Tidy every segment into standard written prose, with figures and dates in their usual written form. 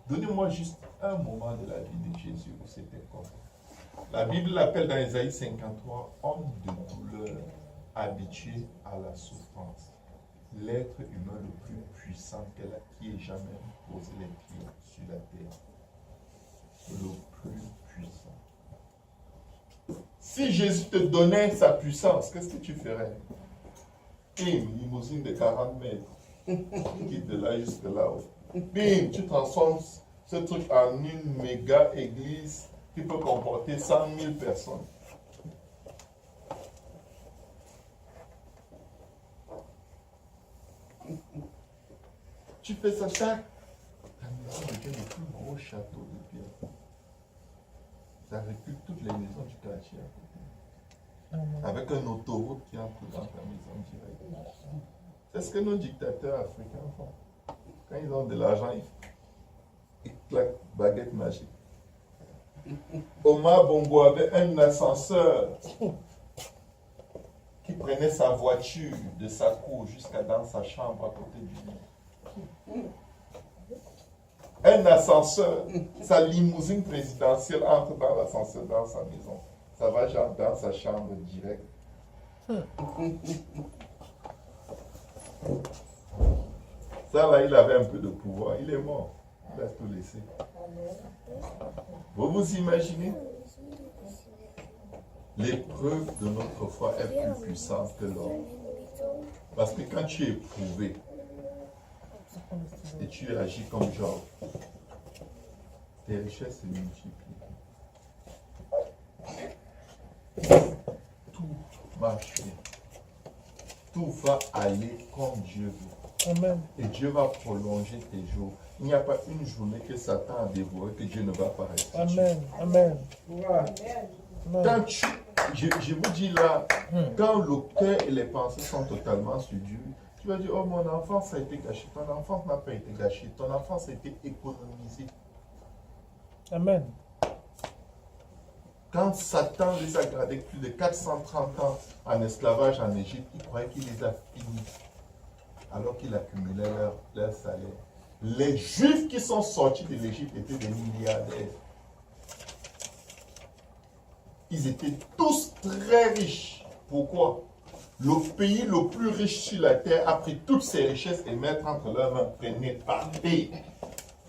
Donnez-moi juste un moment de la vie de Jésus où c'était comme ça. La Bible l'appelle dans Ésaïe 53 homme de douleur, habitué à la souffrance. L'être humain le plus puissant qui ait jamais posé les pieds sur la terre. Le plus puissant. Si Jésus te donnait sa puissance, qu'est-ce que tu ferais? Une limousine de 40 mètres. Quitte de là jusque là-haut. Bim, tu transformes ce truc en une méga église qui peut comporter 100 000 personnes. Tu fais ça chaque. Ta maison devient le plus gros château de pierre. Ça recule toutes les maisons du quartier à côté. Avec un autoroute qui entre dans ta maison direct. C'est ce que nos dictateurs africains font. Quand ils ont de l'argent, ils claquent baguette magique. Omar Bongo avait un ascenseur qui prenait sa voiture de sa cour jusqu'à dans sa chambre à côté du lit. Un ascenseur, sa limousine présidentielle entre dans l'ascenseur dans sa maison. Ça va genre dans sa chambre direct. Ça là, il avait un peu de pouvoir. Il est mort. Il a tout laissé. Vous vous imaginez? L'épreuve de notre foi est plus puissante que l'homme. Parce que quand tu es éprouvé et tu agis comme Job, tes richesses se multiplient. Tout marche bien. Tout va aller comme Dieu veut. Amen. Et Dieu va prolonger tes jours. Il n'y a pas une journée que Satan a dévoré que Dieu ne va pas restituer. Amen. Amen. Quand je vous dis là, quand le cœur et les pensées sont totalement sur Dieu, tu vas dire, oh mon enfance a été gâchée. Ton enfance n'a pas été gâchée. Ton enfance a été économisée. Amen. Quand Satan les a gardés plus de 430 ans en esclavage en Égypte, il croyait qu'il les a finis. Alors qu'il accumulait leur salaire. Les Juifs qui sont sortis de l'Égypte étaient des milliardaires. Ils étaient tous très riches. Pourquoi? Le pays le plus riche sur la terre a pris toutes ses richesses et mettre entre leurs mains. Prenez, partez.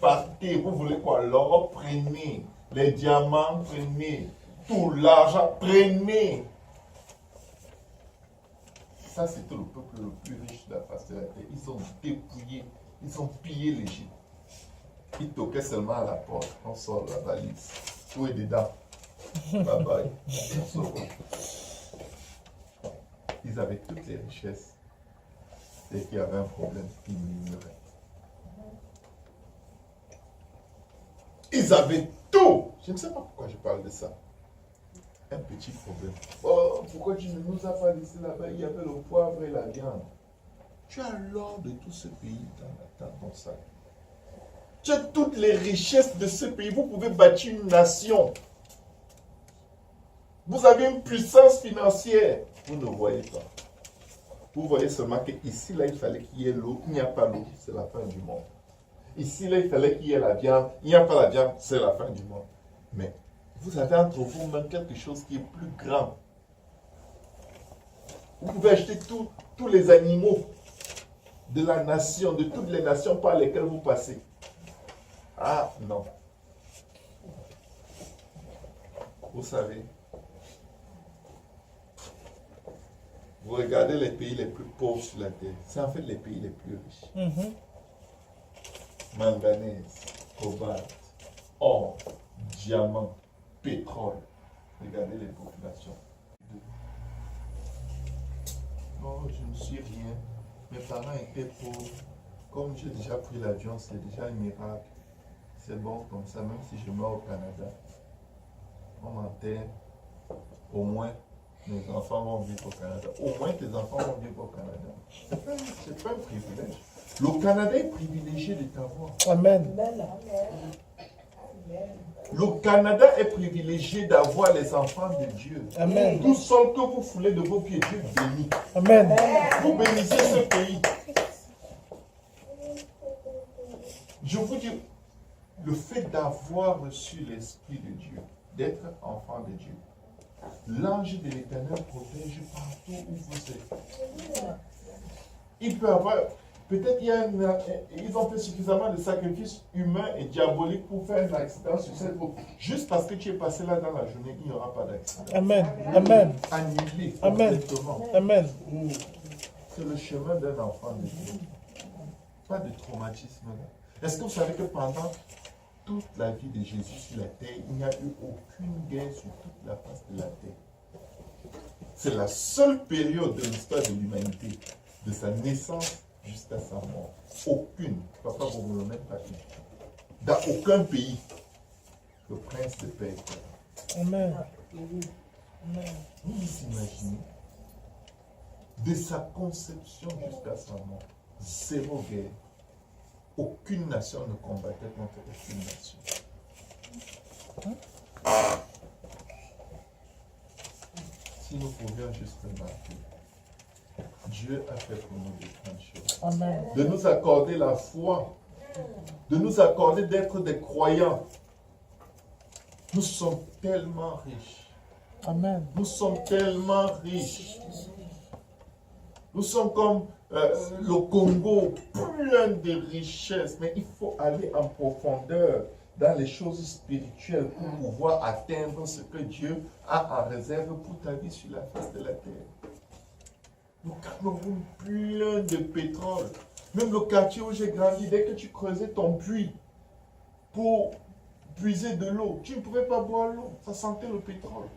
Partez. Vous voulez quoi? L'or, prenez. Les diamants, prenez. Tout l'argent, prenez. Ça, c'était le peuple le plus riche de la face de la terre. Ils ont dépouillé, ils ont pillé l'Égypte. Ils toquaient seulement à la porte. On sort la valise. Tout est dedans. Bye bye. Ils avaient toutes les richesses. Dès qu'il y avait un problème, ils murmuraient. Ils avaient tout. Je ne sais pas pourquoi je parle de ça. Un petit problème. Oh, pourquoi tu ne nous as pas laissé là-bas? Il y avait le poivre et la viande. Tu as l'or de tout ce pays dans ton sac. Tu as toutes les richesses de ce pays. Vous pouvez bâtir une nation. Vous avez une puissance financière. Vous ne voyez pas. Vous voyez seulement qu'ici, là, il fallait qu'il y ait l'eau. Il n'y a pas l'eau. C'est la fin du monde. Ici, là, il fallait qu'il y ait la viande. Il n'y a pas la viande. C'est la fin du monde. Mais vous avez entre vous même quelque chose qui est plus grand. Vous pouvez acheter tous les animaux de la nation, de toutes les nations par lesquelles vous passez. Ah non. Vous savez, vous regardez les pays les plus pauvres sur la terre. C'est en fait les pays les plus riches. Manganèse, cobalt, or, diamant, pétrole. Regardez les populations. Non, je ne suis rien. Mes parents étaient pauvres. Comme j'ai déjà pris l'avion, c'est déjà un miracle. C'est bon comme ça, même si je meurs au Canada. On m'enterre. Au moins, mes enfants vont vivre au Canada. Au moins, tes enfants vont vivre au Canada. C'est pas un privilège. Le Canada est privilégié de t'avoir. Amen. Le Canada est privilégié d'avoir les enfants de Dieu. Amen. Tout seul que vous foulez de vos pieds, Dieu bénit. Amen. Vous bénissez ce pays. Je vous dis, le fait d'avoir reçu l'Esprit de Dieu, d'être enfant de Dieu, l'ange de l'Éternel protège partout où vous êtes. Il peut avoir, peut-être ils ont fait suffisamment de sacrifices humains et diaboliques pour faire un accident sur cette route. Juste parce que tu es passé là dans la journée, il n'y aura pas d'accident. Amen. Amen. Annulé Amen. complètement. Amen. C'est le chemin d'un enfant de Dieu. Pas de traumatisme là. Est-ce que vous savez que pendant toute la vie de Jésus sur la terre, il n'y a eu aucune guerre sur toute la face de la terre? C'est la seule période de l'histoire de l'humanité, de sa naissance jusqu'à sa mort. Aucune. Papa, vous ne me mettez pas une. Dans aucun pays, le prince de paix. Amen. Vous vous imaginez, de sa conception jusqu'à sa mort, zéro guerre. Aucune nation ne combattait contre aucune nation. Si nous pouvions juste remarquer, Dieu a fait pour nous de grandes choses. Amen. De nous accorder la foi, de nous accorder d'être des croyants. Nous sommes tellement riches. Amen. Nous sommes tellement riches. Nous sommes comme le Congo, plein de richesses, mais il faut aller en profondeur dans les choses spirituelles pour pouvoir atteindre ce que Dieu a en réserve pour ta vie sur la face de la terre. Le Cameroun, plein de pétrole. Même le quartier où j'ai grandi, dès que tu creusais ton puits pour puiser de l'eau, tu ne pouvais pas boire l'eau, ça sentait le pétrole.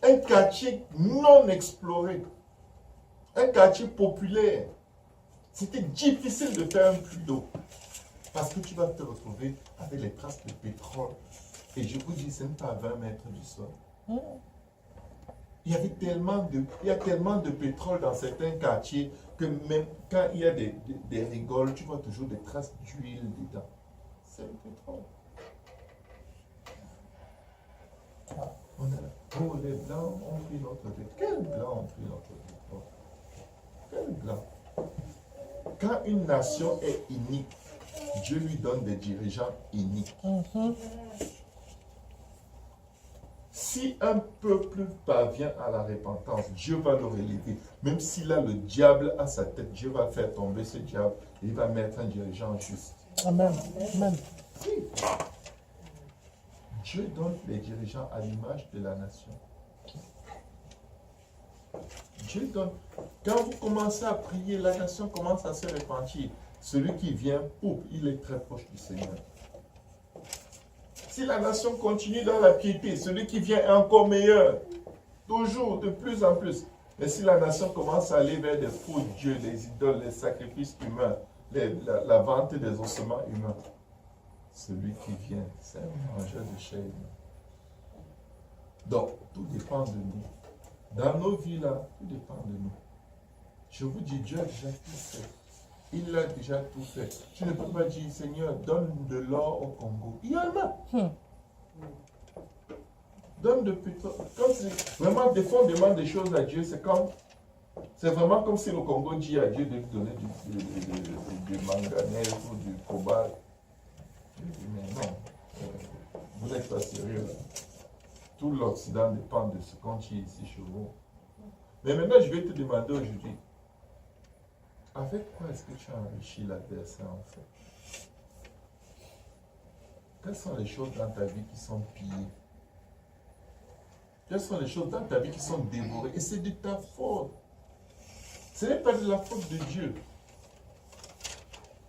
Un quartier non exploré. Un quartier populaire, c'était difficile de faire un puits d'eau. Parce que tu vas te retrouver avec les traces de pétrole. Et je vous dis, ce n'est pas à 20 mètres du sol. Il y a tellement de pétrole dans certains quartiers que même quand il y a des rigoles, tu vois toujours des traces d'huile dedans. C'est le pétrole. On a là. Oh, les blancs ont pris notre pétrole. Quels blancs ont pris notre pétrole? Quel blanc? Quand une nation est unique, Dieu lui donne des dirigeants uniques. Si un peuple parvient à la repentance, Dieu va le relever. Même s'il a le diable à sa tête, Dieu va faire tomber ce diable et il va mettre un dirigeant juste. Amen. Amen. Oui. Dieu donne les dirigeants à l'image de la nation. Dieu donne. Quand vous commencez à prier, la nation commence à se repentir. Celui qui vient, il est très proche du Seigneur. Si la nation continue dans la piété, celui qui vient est encore meilleur. Toujours, de plus en plus. Mais si la nation commence à aller vers des faux dieux, les idoles, les sacrifices humains, la vente des ossements humains, celui qui vient, c'est un mangeur de chair humaine. Donc, tout dépend de nous. Dans nos vies là, tout dépend de nous. Je vous dis, Dieu a déjà tout fait. Il a déjà tout fait. Tu ne peux pas dire, Seigneur, donne de l'or au Congo. Il y en a. Donne de pétrole. Vraiment, des fois, on demande des choses à Dieu, c'est vraiment comme si le Congo dit à Dieu de lui donner du manganèse ou du cobalt. Je dis, mais non, vous n'êtes pas sérieux là. Tout l'Occident dépend de ce qu'on tient ici chez vous. Mais maintenant, je vais te demander aujourd'hui, avec quoi est-ce que tu as enrichi l'adversaire en fait? Quelles sont les choses dans ta vie qui sont pillées? Quelles sont les choses dans ta vie qui sont dévorées? Et c'est de ta faute. Ce n'est pas de la faute de Dieu.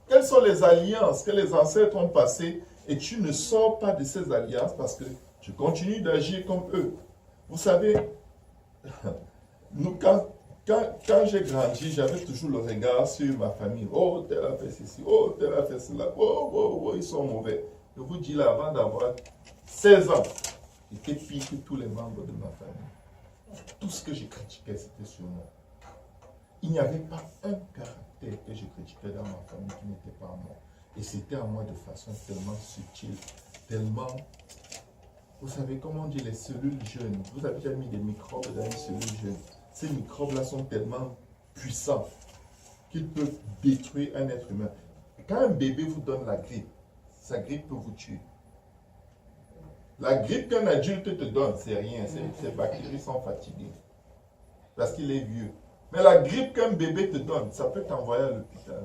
Quelles sont les alliances que les ancêtres ont passées et tu ne sors pas de ces alliances parce que tu continues d'agir comme eux? Vous savez, nous, quand j'ai grandi, j'avais toujours le regard sur ma famille. Oh, tel a fait ceci, oh, tel a fait cela, oh, ils sont mauvais. Je vous dis là, avant d'avoir 16 ans, j'étais pire que tous les membres de ma famille. Tout ce que je critiquais, c'était sur moi. Il n'y avait pas un caractère que je critiquais dans ma famille qui n'était pas à moi. Et c'était à moi de façon tellement subtile, tellement... Vous savez comment on dit les cellules jeunes? Vous avez déjà mis des microbes dans les cellules jeunes. Ces microbes-là sont tellement puissants qu'ils peuvent détruire un être humain. Quand un bébé vous donne la grippe, sa grippe peut vous tuer. La grippe qu'un adulte te donne, c'est rien. Ses bactéries sont fatiguées. Parce qu'il est vieux. Mais la grippe qu'un bébé te donne, ça peut t'envoyer à l'hôpital.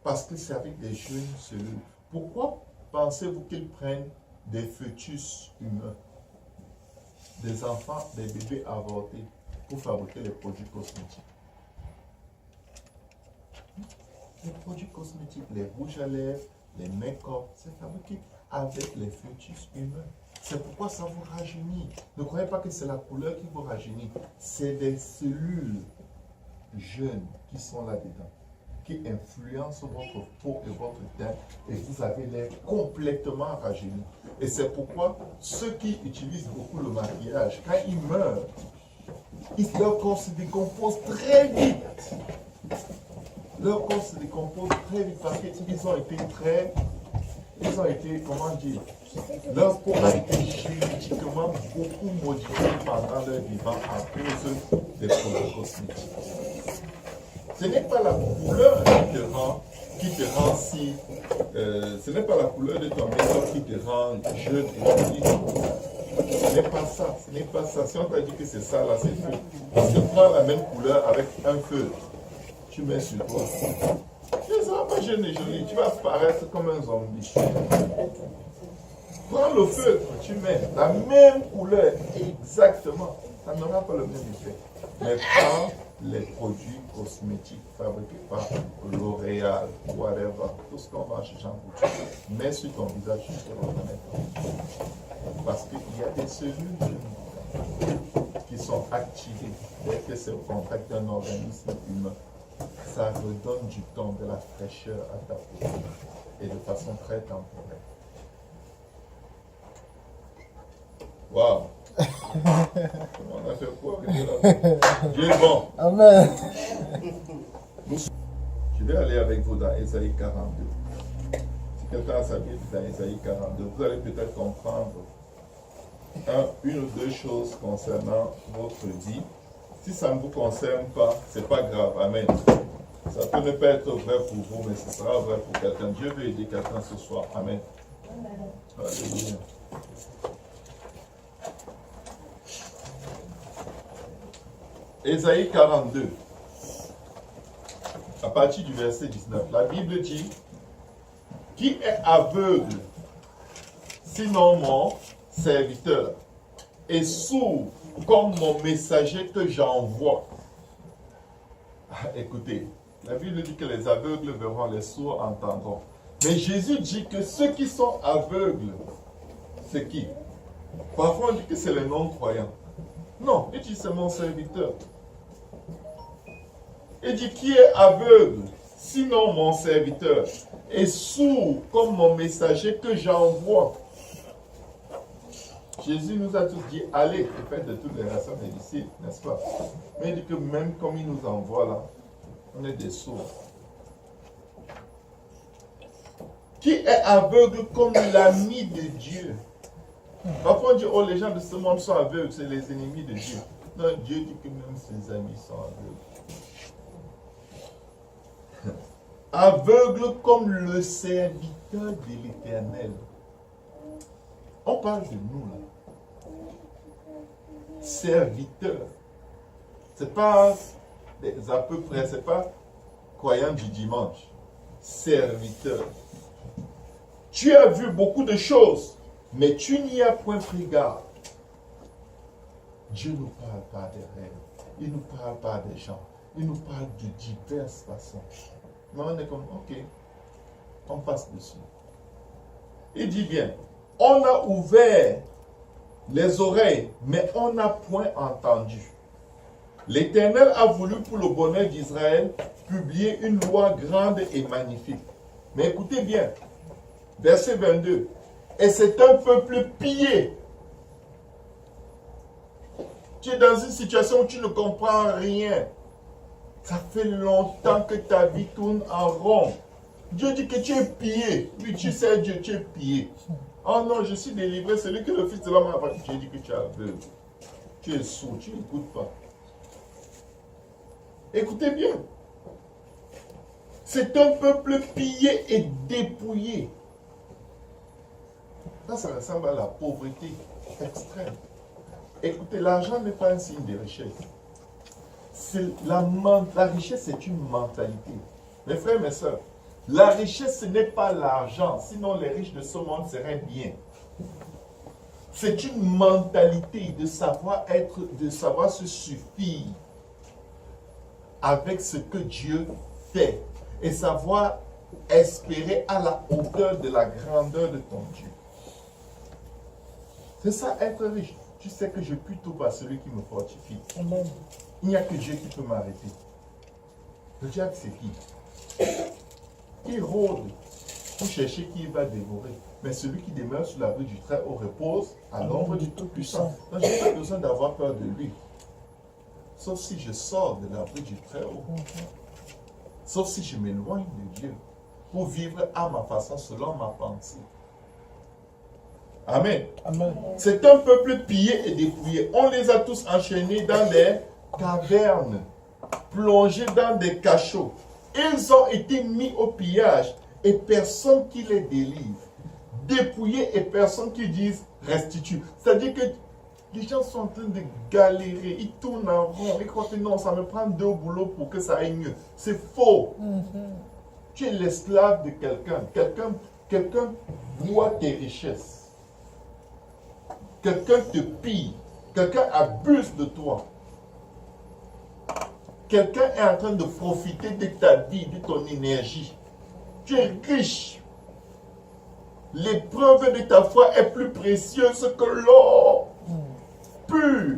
Parce que c'est avec des jeunes cellules. Pourquoi pensez-vous qu'ils prennent des fœtus humains, des enfants, des bébés avortés, pour fabriquer les produits cosmétiques? Les produits cosmétiques, les rouges à lèvres, les make-up, c'est fabriqué avec les fœtus humains. C'est pourquoi ça vous rajeunit. Ne croyez pas que c'est la couleur qui vous rajeunit. C'est des cellules jeunes qui sont là-dedans, qui influencent votre peau et votre teint, et vous avez l'air complètement rajeuni. Et c'est pourquoi ceux qui utilisent beaucoup le maquillage, quand ils meurent, leur corps se décompose très vite. Leur corps se décompose très vite parce qu'ils ont été, comment dire, leur peau a été génétiquement beaucoup modifiée pendant leur vivant à cause des produits cosmétiques. Ce n'est pas la couleur qui te rend si, ce n'est pas la couleur de ton make-up qui te rend jeune et joli. Ce n'est pas ça, ce n'est pas ça. Si on t'a dit que c'est ça, là, c'est feu. Parce que prends la même couleur avec un feu, tu mets sur toi. Tu ne seras pas jeune et joli, tu vas paraître comme un zombie. Prends le feutre, tu mets la même couleur exactement, ça n'aura pas le même effet. Mais prends les produits cosmétiques fabriqués par L'Oréal, whatever, tout ce qu'on vend chez Jean Coutu, mets sur ton visage, tu te reconnais pas. Parce qu'il y a des cellules qui sont activées dès que c'est au contact d'un organisme humain. Ça redonne du temps, de la fraîcheur à ta peau et de façon très temporaire. Waouh! On a fait quoi? Dieu est bon. Amen. Je vais aller avec vous dans Ésaïe 42. Si quelqu'un a sa Bible dans Ésaïe 42, vous allez peut-être comprendre une ou deux choses concernant votre vie. Si ça ne vous concerne pas, ce n'est pas grave. Amen. Ça peut ne pas être vrai pour vous, mais ce sera vrai pour quelqu'un. Dieu veut aider quelqu'un ce soir. Amen. Alléluia. Ésaïe 42, à partir du verset 19, la Bible dit: qui est aveugle, sinon mon serviteur, et sourd comme mon messager que j'envoie? Écoutez, la Bible dit que les aveugles verront, les sourds entendront. Mais Jésus dit que ceux qui sont aveugles, c'est qui? Parfois on dit que c'est les non-croyants. Non, il dit c'est mon serviteur. Il dit qui est aveugle, sinon mon serviteur, et sourd comme mon messager que j'envoie. Jésus nous a tous dit, allez et faites de toutes les nations des disciples, n'est-ce pas? Mais il dit que même comme il nous envoie là, on est des sourds. Qui est aveugle comme l'ami de Dieu? Parfois on dit, oh les gens de ce monde sont aveugles, c'est les ennemis de Dieu. Non, Dieu dit que même ses amis sont aveugles. Aveugle comme le serviteur de l'Éternel. On parle de nous là. Serviteur. C'est pas à peu près, c'est pas croyant du dimanche. Serviteur. Tu as vu beaucoup de choses, mais tu n'y as point pris garde. Dieu ne nous parle pas des rêves. Il ne nous parle pas des gens. Il nous parle de diverses façons. Mais on est comme, ok, on passe dessus. Il dit bien, on a ouvert les oreilles, mais on n'a point entendu. L'Éternel a voulu pour le bonheur d'Israël publier une loi grande et magnifique. Mais écoutez bien, verset 22, et c'est un peuple pillé. Tu es dans une situation où tu ne comprends rien. Ça fait longtemps que ta vie tourne en rond. Dieu dit que tu es pillé. Oui, tu sais Dieu, tu es pillé. Oh non, je suis délivré, celui que le Fils de l'homme a fait. Dieu dit que tu es aveugle. Tu es sourd, tu n'écoutes pas. Écoutez bien. C'est un peuple pillé et dépouillé. Ça ressemble à la pauvreté extrême. Écoutez, l'argent n'est pas un signe de richesse. La richesse, c'est une mentalité. Mes frères, mes soeurs, la richesse, ce n'est pas l'argent. Sinon, les riches de ce monde seraient bien. C'est une mentalité de savoir être, de savoir se suffire avec ce que Dieu fait et savoir espérer à la hauteur de la grandeur de ton Dieu. C'est ça, être riche. Tu sais que je puis tout par celui qui me fortifie. Amen. Il n'y a que Dieu qui peut m'arrêter. Le diable, c'est qui? Qui rôde pour chercher qui il va dévorer. Mais celui qui demeure sous l'abri du Très-Haut repose à l'ombre du Tout-Puissant. Donc, je n'ai pas besoin d'avoir peur de lui. Sauf si je sors de l'abri du Très-Haut. Sauf si je m'éloigne de Dieu pour vivre à ma façon, selon ma pensée. Amen. Amen. C'est un peuple pillé et dépouillé. On les a tous enchaînés dans des cavernes, plongés dans des cachots. Ils ont été mis au pillage et personne qui les délivre. Dépouillés et personne qui dise restitue. C'est-à-dire que les gens sont en train de galérer, ils tournent en rond, ils croient que non, ça me prend 2 boulots pour que ça aille mieux. C'est faux. Tu es l'esclave de quelqu'un. Quelqu'un boit tes richesses. Quelqu'un te pille. Quelqu'un abuse de toi. Quelqu'un est en train de profiter de ta vie, de ton énergie. Tu es riche. L'épreuve de ta foi est plus précieuse que l'or pur.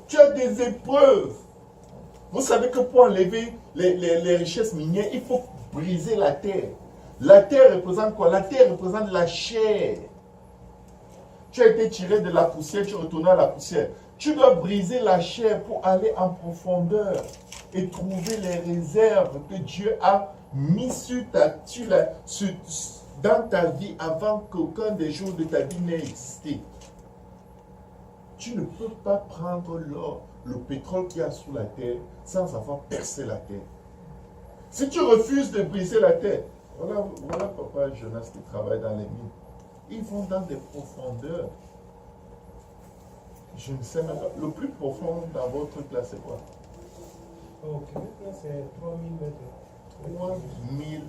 Tu as des épreuves. Vous savez que pour enlever les richesses minières, il faut briser la terre. La terre représente quoi? La terre représente la chair. Tu as été tiré de la poussière, tu retournes à la poussière. Tu dois briser la chair pour aller en profondeur et trouver les réserves que Dieu a mises dans ta vie avant qu'aucun des jours de ta vie n'ait existé. Tu ne peux pas prendre l'or, le pétrole qu'il y a sous la terre sans avoir percé la terre. Si tu refuses de briser la terre, voilà papa Jonas qui travaille dans les mines. Ils vont dans des profondeurs. Je ne sais même pas. Le plus profond dans votre truc là, c'est quoi? Ok, là c'est 3000 mètres. 3000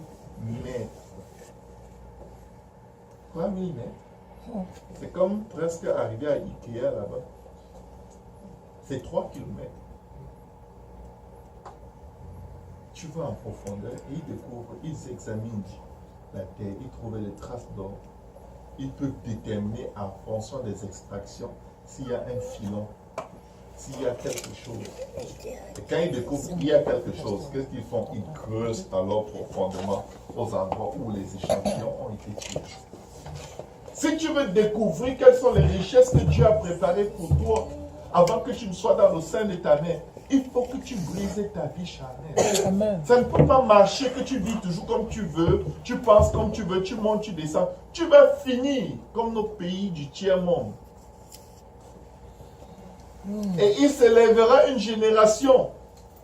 mètres. 3000 mètres. C'est comme presque arriver à Ikea là-bas. C'est 3 kilomètres. Tu vas en profondeur et ils découvrent, ils examinent la terre, ils trouvent les traces d'or. Ils peuvent déterminer en fonction des extractions s'il y a un filon, s'il y a quelque chose. Et quand ils découvrent qu'il y a quelque chose, qu'est-ce qu'ils font? Ils creusent alors profondément aux endroits où les échantillons ont été tirés. Si tu veux découvrir quelles sont les richesses que Dieu a préparées pour toi avant que tu ne sois dans le sein de ta mère, il faut que tu brises ta vie charnelle. Amen. Ça ne peut pas marcher que tu vis toujours comme tu veux, tu penses comme tu veux, tu montes, tu descends. Tu vas finir comme nos pays du tiers-monde. Et il s'élèvera une génération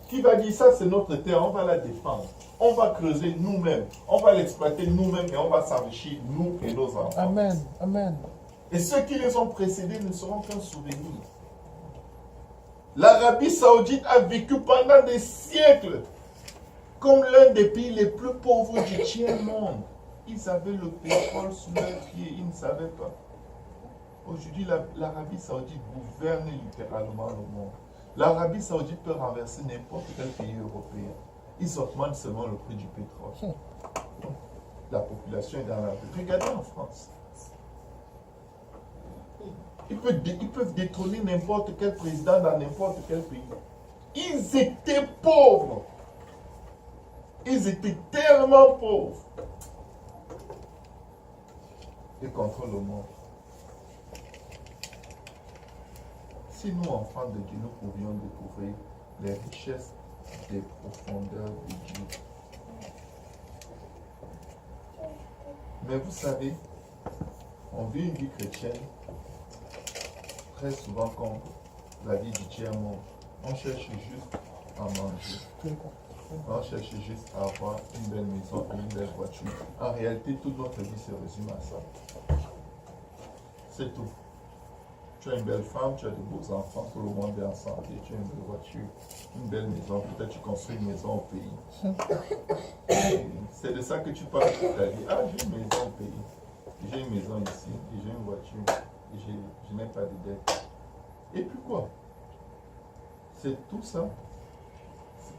qui va dire ça c'est notre terre, on va la défendre. On va creuser nous-mêmes, on va l'exploiter nous-mêmes et on va s'enrichir nous et nos enfants. Amen. Amen. Et ceux qui les ont précédés ne seront qu'un souvenir. L'Arabie Saoudite a vécu pendant des siècles comme l'un des pays les plus pauvres du tiers-monde. Ils avaient le pétrole sous leurs pieds, ils ne savaient pas. Aujourd'hui, l'Arabie Saoudite gouverne littéralement le monde. L'Arabie Saoudite peut renverser n'importe quel pays européen. Ils augmentent seulement le prix du pétrole. La population est dans la rue. Regardez en France. Ils peuvent détrôner n'importe quel président dans n'importe quel pays. Ils étaient pauvres. Ils étaient tellement pauvres. Ils contrôlent le monde. Si nous, enfants de Dieu, nous pouvions découvrir les richesses des profondeurs de Dieu. Mais vous savez, on vit une vie chrétienne très souvent comme la vie du tiers-monde. On cherche juste à manger. On cherche juste à avoir une belle maison et une belle voiture. En réalité, toute notre vie se résume à ça. C'est tout. Tu as une belle femme, tu as de beaux enfants, tout le monde est en santé, tu as une belle voiture, une belle maison, peut-être tu construis une maison au pays. C'est de ça que tu parles toute ta vie. Ah, j'ai une maison au pays, j'ai une maison ici, et j'ai une voiture, et je n'ai pas de dette. Et puis quoi? C'est tout ça.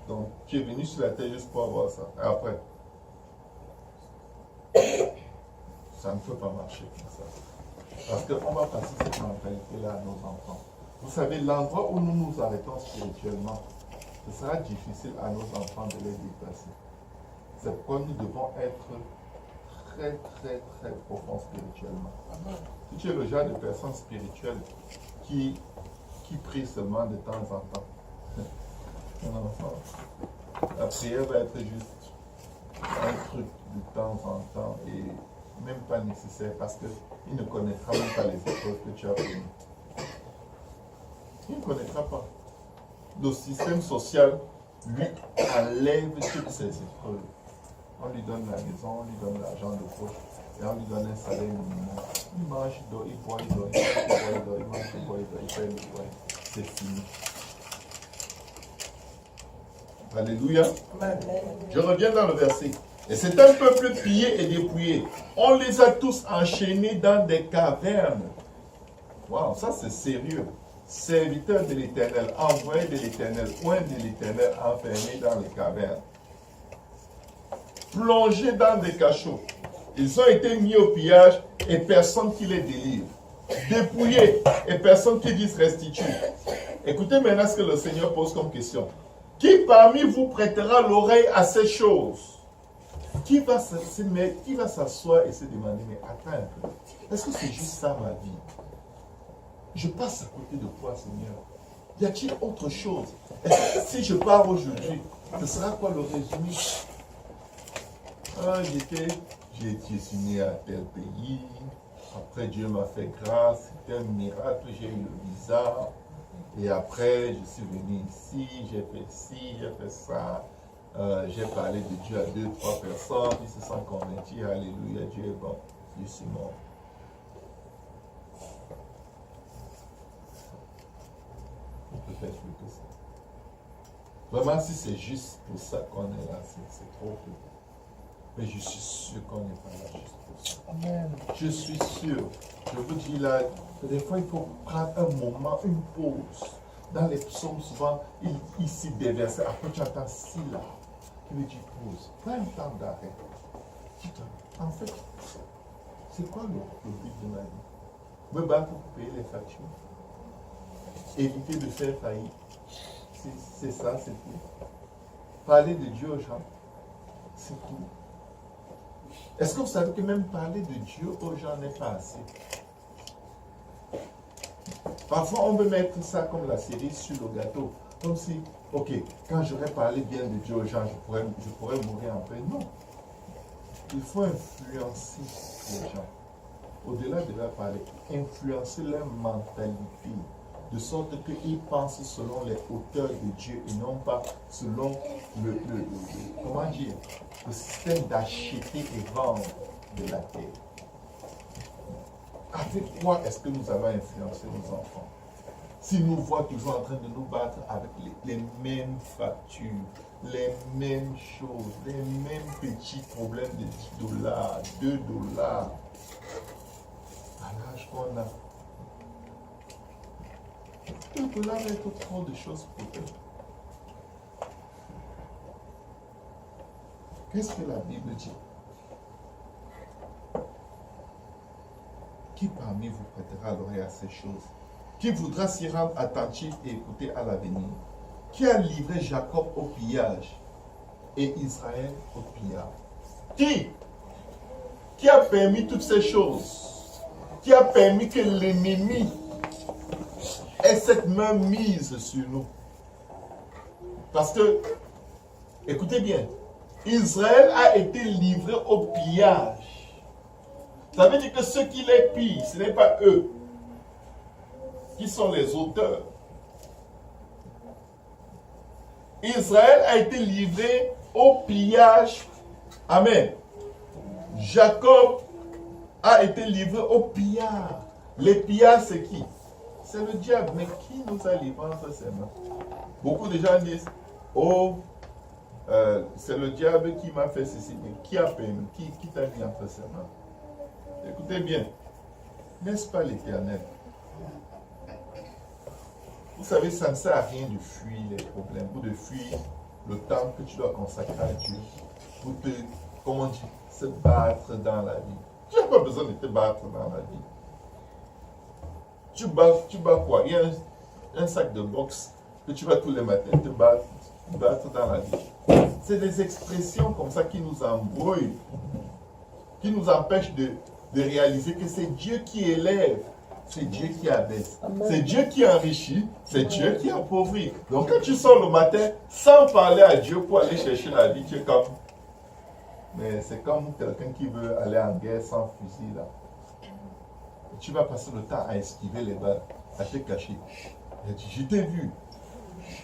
Donc, tu es venu sur la terre juste pour avoir ça. Et après, ça ne peut pas marcher comme ça. Parce qu'on va passer cette mentalité-là à nos enfants. Vous savez, l'endroit où nous nous arrêtons spirituellement, ce sera difficile à nos enfants de les dépasser. C'est pourquoi nous devons être très, très, très profonds spirituellement. Si tu es le genre de personne spirituelle qui prie seulement de temps en temps, mon enfant, la prière va être juste un truc de temps en temps et même pas nécessaire parce qu'il ne connaîtra même pas les épreuves que tu as connues. Il ne connaîtra pas. Le système social lui enlève toutes ces épreuves. On lui donne la maison, on lui donne l'argent de poche et on lui donne un salaire minimum. Il mange, il dort, il boit, il dort, il mange, il boit, il dort, il mange, il boit, il dort, il paye le loyer. C'est fini. Alléluia. Je reviens dans le verset. Et c'est un peuple pillé et dépouillé. On les a tous enchaînés dans des cavernes. Waouh, ça c'est sérieux. Serviteurs de l'Éternel, envoyés de l'Éternel, oints de l'Éternel, enfermés dans les cavernes. Plongés dans des cachots. Ils ont été mis au pillage et personne qui les délivre. Dépouillés et personne qui dise restitue. Écoutez maintenant ce que le Seigneur pose comme question. Qui parmi vous prêtera l'oreille à ces choses? Qui va s'asseoir et se demander, mais attends un peu, est-ce que c'est juste ça ma vie? Je passe à côté de quoi, Seigneur? Y a-t-il autre chose? Est-ce que si je pars aujourd'hui, ce sera quoi le résumé? Ah, j'ai été né à tel pays, après Dieu m'a fait grâce, c'était un miracle, j'ai eu le visa, et après je suis venu ici, j'ai fait ci, j'ai fait ça. J'ai parlé de Dieu à 2-3 personnes, ils se sont convertis, alléluia, Dieu est bon, je suis mort. On peut faire plus que ça. Vraiment, si c'est juste pour ça qu'on est là, c'est trop peu. Mais je suis sûr qu'on n'est pas là juste pour ça. Amen. Je suis sûr. Je vous dis là, des fois il faut prendre un moment, une pause. Dans les psaumes, souvent, il s'y déverse. Après, tu entends si là. Tu me dis pause. Prends un temps d'arrêt. En fait, c'est quoi le but de ma vie? Me battre pour payer les factures. Éviter de faire faillite. C'est ça, c'est tout. Parler de Dieu aux gens. C'est tout. Est-ce que vous savez que même parler de Dieu aux gens n'est pas assez? Parfois, on veut mettre ça comme la cerise sur le gâteau. Comme si, ok, quand j'aurais parlé bien de Dieu aux gens, je pourrais mourir en paix. Non. Il faut influencer les gens. Au-delà de leur parler, influencer leur mentalité. De sorte qu'ils pensent selon les hauteurs de Dieu et non pas selon comment dire, le système d'acheter et vendre de la terre. Avec quoi est-ce que nous allons influencer nos enfants? S'ils nous voient toujours en train de nous battre avec les mêmes factures, les mêmes choses, les mêmes petits problèmes de 10 $, 2 $, à l'âge qu'on a. $2 va être trop de choses pour eux. Qu'est-ce que la Bible dit? Qui parmi vous prêtera l'oreille à ces choses? Qui voudra s'y rendre attentif et écouter à l'avenir? Qui a livré Jacob au pillage et Israël au pillage? Qui a permis toutes ces choses? Qui a permis que l'ennemi ait cette main mise sur nous? Parce que, écoutez bien, Israël a été livré au pillage. Ça veut dire que ceux qui les pillent, ce n'est pas eux qui sont les auteurs. Israël a été livré au pillage. Amen. Jacob a été livré au pillard. Les pillards, c'est qui? C'est le diable. Mais qui nous a livrés entre ses mains? Beaucoup de gens disent, oh, c'est le diable qui m'a fait ceci. Mais qui a permis? Qui t'a mis entre ses mains? Écoutez bien. N'est-ce pas l'Éternel? Vous savez, ça ne sert à rien de fuir les problèmes ou de fuir le temps que tu dois consacrer à Dieu pour te, comment dire, se battre dans la vie. Tu n'as pas besoin de te battre dans la vie. Tu bats quoi? Il y a un sac de boxe que tu vas tous les matins te battre dans la vie. C'est des expressions comme ça qui nous embrouillent, qui nous empêchent de réaliser que c'est Dieu qui élève, c'est Dieu qui abaisse, c'est Dieu qui enrichit, c'est Dieu qui appauvrit. Donc quand tu sors le matin sans parler à Dieu pour aller chercher la vie, tu es comme... Mais c'est comme quelqu'un qui veut aller en guerre sans fusil là. Et tu vas passer le temps à esquiver les balles, à te cacher. Et je t'ai vu.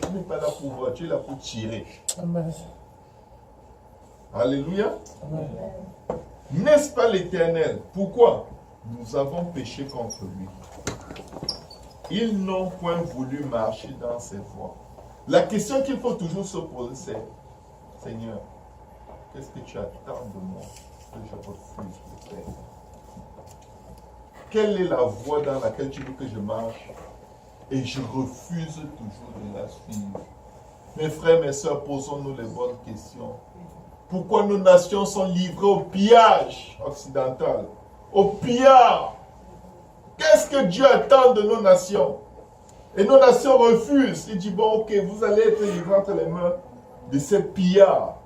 Tu n'es pas là pour voir, tu es là pour tirer. Amen. Alléluia. Amen. N'est-ce pas l'Éternel? Pourquoi? Nous avons péché contre lui. Ils n'ont point voulu marcher dans ses voies. La question qu'il faut toujours se poser, c'est, Seigneur, qu'est-ce que tu attends de moi que je refuse de faire? Quelle est la voie dans laquelle tu veux que je marche? Et je refuse toujours de la suivre. Mes frères, mes sœurs, posons-nous les bonnes questions. Pourquoi nos nations sont livrées au pillage occidental? Au pillage. Qu'est-ce que Dieu attend de nos nations? Et nos nations refusent. Il dit, bon, ok, vous allez être livrés entre les mains de ces pillards.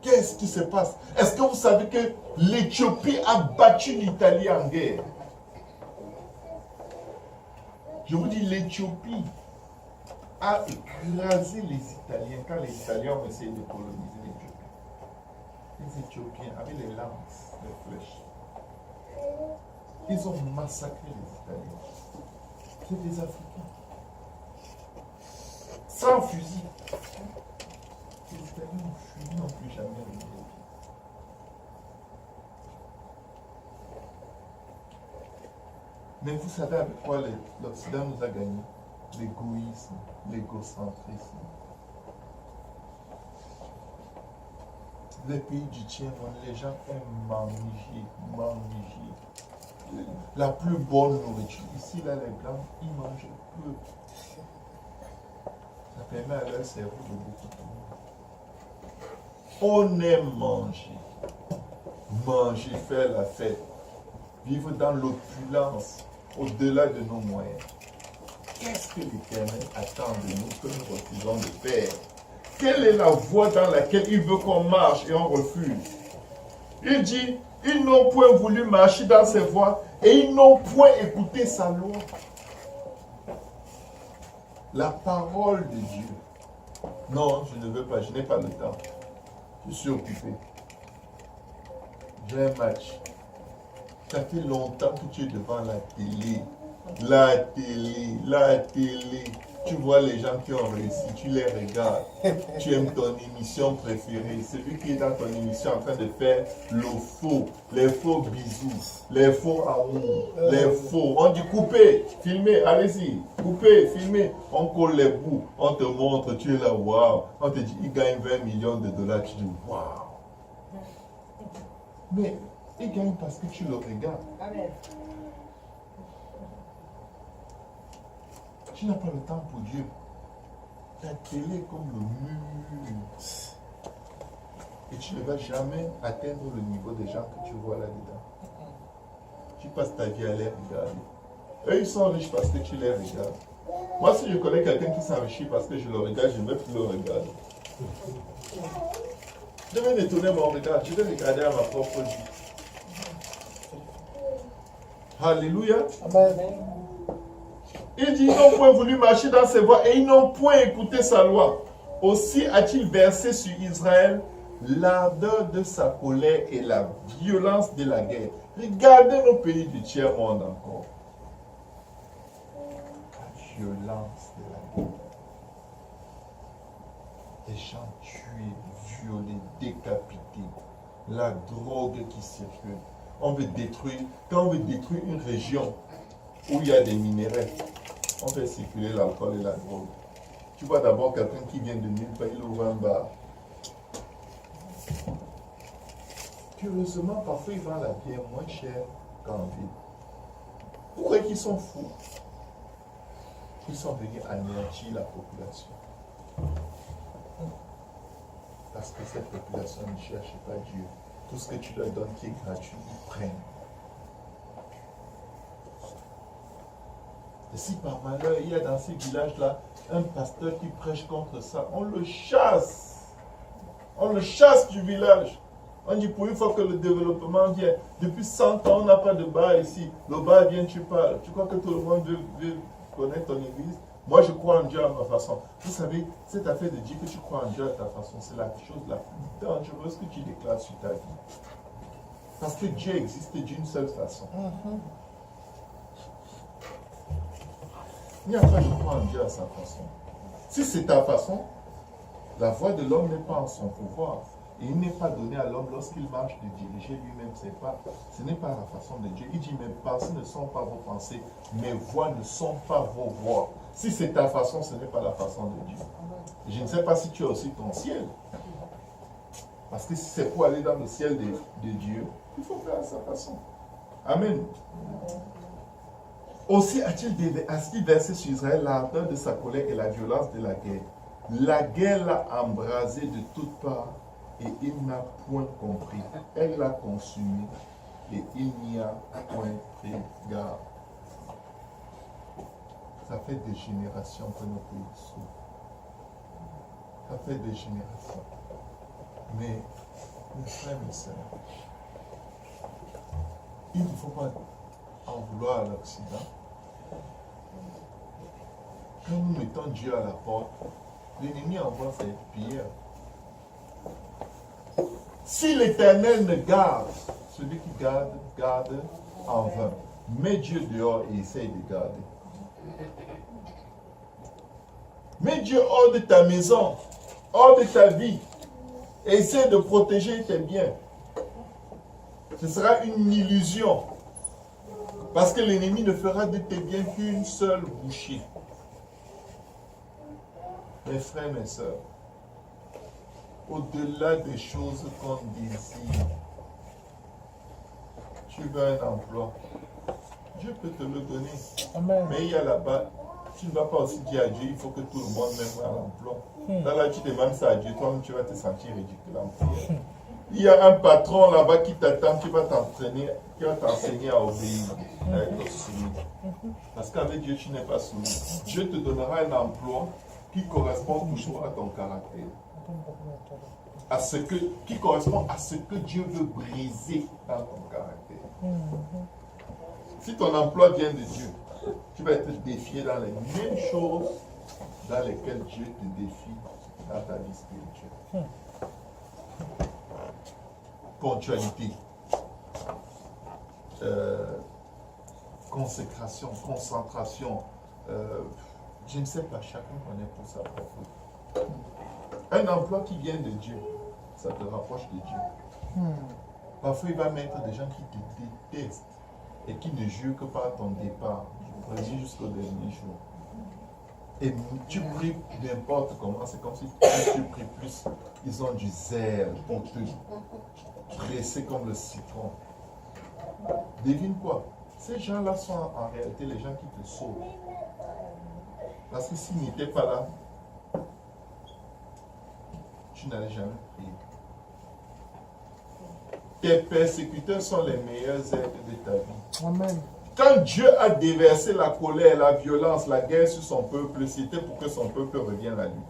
Qu'est-ce qui se passe? Est-ce que vous savez que l'Éthiopie a battu l'Italie en guerre? Je vous dis, l'Éthiopie a écrasé les Italiens quand les Italiens ont essayé de coloniser l'Éthiopie. Les Éthiopiens avaient les lances, les flèches. Ils ont massacré les Italiens. C'est des Africains. Sans fusil. Les Italiens ont fui, ils n'ont plus jamais revenu. Mais vous savez avec quoi l'Occident nous a gagné? L'égoïsme, l'égocentrisme. Les pays du tiers-monde, les gens aiment manger. La plus bonne nourriture. Ici, là, les Blancs, ils mangent peu. Ça permet à leur cerveau de beaucoup tourner. On aime manger. Manger, faire la fête. Vivre dans l'opulence, au-delà de nos moyens. Qu'est-ce que l'Éternel attend de nous que nous refusons de faire? Quelle est la voie dans laquelle il veut qu'on marche et on refuse? Il dit, ils n'ont point voulu marcher dans ses voies et ils n'ont point écouté sa loi. La parole de Dieu. Non, je ne veux pas, je n'ai pas le temps. Je suis occupé. J'ai un match. Ça fait longtemps que tu es devant la télé. La télé. Tu vois les gens qui ont réussi, tu les regardes. Tu aimes ton émission préférée. Celui qui est dans ton émission en train de faire les faux bisous, les faux amours, les faux. On dit coupez, filmez, allez-y, coupez, filmez. On colle les bouts, on te montre, tu es là, waouh. On te dit, il gagne 20 millions de dollars, tu dis, waouh. Mais il gagne parce que tu le regardes. Amen. Tu n'as pas le temps pour Dieu. Ta télé est comme le mur. Et tu ne vas jamais atteindre le niveau des gens que tu vois là-dedans. Tu passes ta vie à les regarder. Eux, ils sont riches parce que tu les regardes. Moi, si je connais quelqu'un qui s'enrichit parce que je le regarde, je ne vais plus le regarder. Je vais détourner mon regard. Je vais regarder à ma propre vie. Alléluia. Amen. Il dit, ils n'ont point voulu marcher dans ses voies et ils n'ont point écouté sa loi. Aussi a-t-il versé sur Israël l'ardeur de sa colère et la violence de la guerre. Regardez nos pays du tiers-monde encore. La violence de la guerre. gens tués, violés, décapités, la drogue qui circule. On veut détruire, quand on veut détruire une région où il y a des minéraux, on fait circuler l'alcool et la drogue. Tu vois d'abord quelqu'un qui vient de nulle part, il ouvre un bar. Curieusement, parfois ils vendent la bière moins chère qu'en ville. Pourquoi ils sont fous? Ils sont venus anéantir la population. Parce que cette population ne cherche pas Dieu. Tout ce que tu leur donnes qui est gratuit, ils prennent. Et si par malheur, il y a dans ces villages-là un pasteur qui prêche contre ça, on le chasse. On le chasse du village. On dit pour une fois que le développement vient, depuis 100 ans, on n'a pas de bar ici. Le bar vient, tu parles. Tu crois que tout le monde veut connaître ton église? Moi, je crois en Dieu à ma façon. Vous savez, cette affaire de dire que tu crois en Dieu à ta façon, c'est la chose la plus dangereuse que tu déclares sur ta vie. Parce que Dieu existe d'une seule façon. Il n'y a pas de croire en Dieu à sa façon. Si c'est ta façon, la voix de l'homme n'est pas en son pouvoir. Et il n'est pas donné à l'homme lorsqu'il marche de diriger lui-même ses pas. Ce n'est pas la façon de Dieu. Il dit, mes pensées ne sont pas vos pensées, mes voix ne sont pas vos voix. Si c'est ta façon, ce n'est pas la façon de Dieu. Et je ne sais pas si tu as aussi ton ciel. Parce que si c'est pour aller dans le ciel de Dieu, il faut faire à sa façon. Amen. Aussi a-t-il versé sur Israël l'ardeur de sa colère et la violence de la guerre. La guerre l'a embrasé de toutes parts et il n'a point compris. Elle l'a consumé et il n'y a point pris garde. Ça fait des générations que nos pays souffrent. Ça fait des générations. Mais, mes frères et sœurs, il ne faut pas en vouloir à l'Occident. Quand nous mettons Dieu à la porte, l'ennemi envoie ses pierres. Si l'Éternel ne garde, celui qui garde, garde en vain. Mets Dieu dehors et essaye de garder. Mets Dieu hors de ta maison, hors de ta vie. Et essaie de protéger tes biens. Ce sera une illusion. Parce que l'ennemi ne fera de tes biens qu'une seule bouchée. Mes frères, mes sœurs, au-delà des choses qu'on désire, tu veux un emploi, Dieu peut te le donner. Amen. Mais il y a là-bas, tu ne vas pas aussi dire à Dieu, il faut que tout le monde mette un emploi. Là, tu demandes ça à Dieu, toi-même tu vas te sentir ridicule en prière. Il y a un patron là-bas qui t'attend, qui va t'entraîner, qui va t'enseigner à obéir, à être soumis. Parce qu'avec Dieu, tu n'es pas soumis. Dieu te donnera un emploi qui correspond toujours à ton caractère. Qui correspond à ce que Dieu veut briser dans ton caractère. Si ton emploi vient de Dieu, tu vas être défié dans les mêmes choses dans lesquelles Dieu te défie dans ta vie spirituelle. Ponctualité, consécration, concentration, je ne sais pas, chacun connaît pour sa propre. Un emploi qui vient de Dieu, ça te rapproche de Dieu. Parfois, il va mettre des gens qui te détestent et qui ne jurent que par ton départ, du premier jusqu'au dernier jour. Et tu pries n'importe comment, c'est comme si tu pries plus. Ils ont du zèle pour te presser comme le citron. Devine quoi? Ces gens-là sont en réalité les gens qui te sauvent. Parce que s'ils n'étaient pas là, tu n'allais jamais prier. Tes persécuteurs sont les meilleurs aides de ta vie. Amen. Quand Dieu a déversé la colère, la violence, la guerre sur son peuple, c'était pour que son peuple revienne à lui.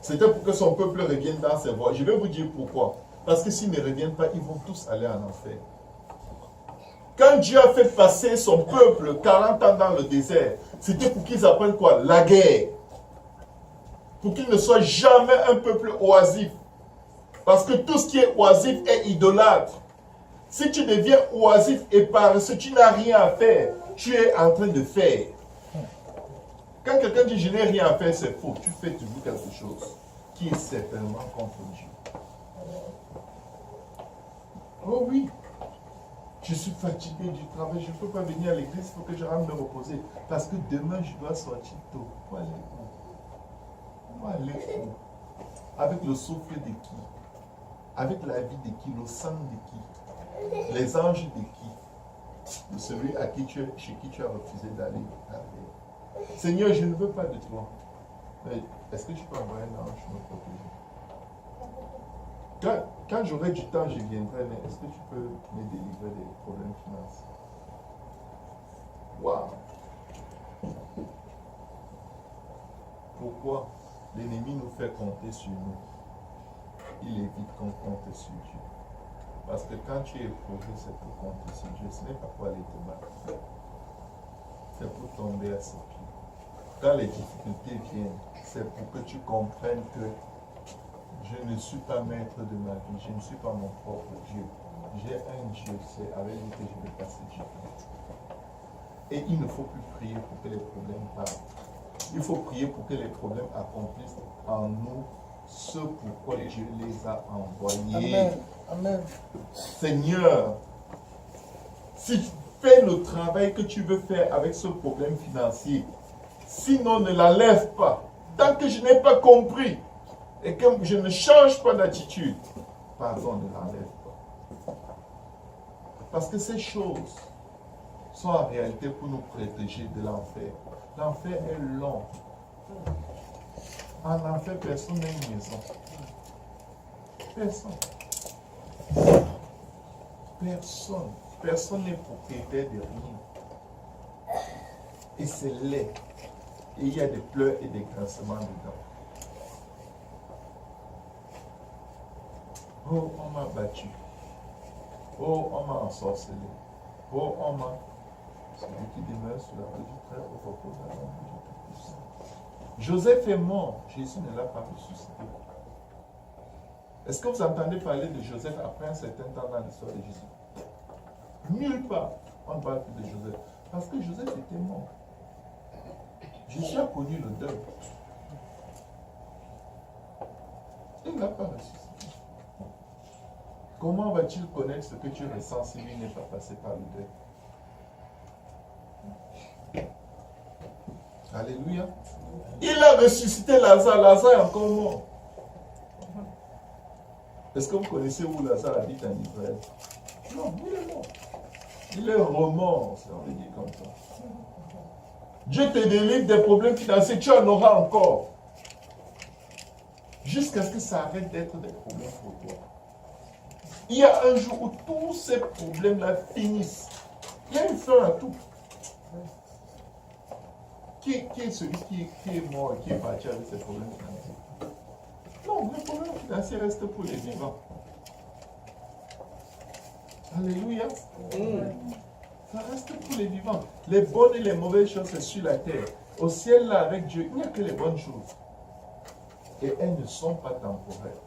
C'était pour que son peuple revienne dans ses voies. Je vais vous dire pourquoi. Parce que s'ils ne reviennent pas, ils vont tous aller en enfer. Quand Dieu a fait passer son peuple 40 ans dans le désert, c'était pour qu'ils apprennent quoi? La guerre. Pour qu'ils ne soient jamais un peuple oisif. Parce que tout ce qui est oisif est idolâtre. Si tu deviens oisif et paresseux, tu n'as rien à faire. Tu es en train de faire. Quand quelqu'un dit je n'ai rien à faire, c'est faux. Tu fais toujours quelque chose. qui est certainement contre Dieu. Oh oui, je suis fatigué du travail, je ne peux pas venir à l'église, il faut que je rentre me reposer. Parce que demain, je dois sortir tôt. Pour aller où? Pour aller où? Avec le souffle de qui? Avec la vie de qui? Le sang de qui? Les anges de qui? De celui chez qui tu as refusé d'aller. Seigneur, je ne veux pas de toi. Mais est-ce que tu peux envoyer un ange me protéger? Quand j'aurai du temps, je viendrai, mais est-ce que tu peux me délivrer des problèmes financiers? Waouh! Pourquoi l'ennemi nous fait compter sur nous? Il évite qu'on compte sur Dieu. Parce que quand tu es éprouvé, c'est pour compter sur Dieu. Ce n'est pas pour aller te battre. C'est pour tomber à ses pieds. Quand les difficultés viennent, c'est pour que tu comprennes que je ne suis pas maître de ma vie, je ne suis pas mon propre Dieu. J'ai un Dieu, c'est avec lui que je vais passer du temps. Et il ne faut plus prier pour que les problèmes partent. Il faut prier pour que les problèmes accomplissent en nous ce pourquoi Dieu les a envoyés. Amen. Amen. Seigneur, si tu fais le travail que tu veux faire avec ce problème financier, sinon ne la lève pas. Tant que je n'ai pas compris et que je ne change pas d'attitude, pardon, ne la lève pas. Parce que ces choses sont en réalité pour nous protéger de l'enfer. L'enfer est long. En enfer, personne n'a une maison. Personne. Personne. Personne n'est propriétaire de rien. Et c'est laid. Et il y a des pleurs et des grincements dedans. Oh, on m'a battu. Oh, on m'a ensorcelé. Oh, on m'a... Celui qui demeure sous la rue du très haut repos de la l'ombre du Tout-Puissant. Joseph est mort. Jésus ne l'a pas ressuscité. Est-ce que vous entendez parler de Joseph après un certain temps dans l'histoire de Jésus? Nulle part. On ne parle plus de Joseph. Parce que Joseph était mort. Jésus a connu le deuil. Il ne l'a pas ressuscité. Comment va-t-il connaître ce que tu ressens si lui n'est pas passé par le deuil? Alléluia. Il a ressuscité Lazare. Lazare est encore mort. Est-ce que vous connaissez où Lazare habite en Israël? Non, il est mort. Il est remords, on veut dire comme ça. Dieu te délivre des problèmes financiers, tu en auras encore. Jusqu'à ce que ça arrête d'être des problèmes pour toi. Il y a un jour où tous ces problèmes-là finissent. Il y a une fin à tout. Qui est celui qui est mort et qui est parti avec ses problèmes financiers? Non, les problèmes financiers restent pour les vivants. Alléluia. Ça reste pour les vivants. Les bonnes et les mauvaises choses, c'est sur la terre. Au ciel, là, avec Dieu, il n'y a que les bonnes choses. Et elles ne sont pas temporaires.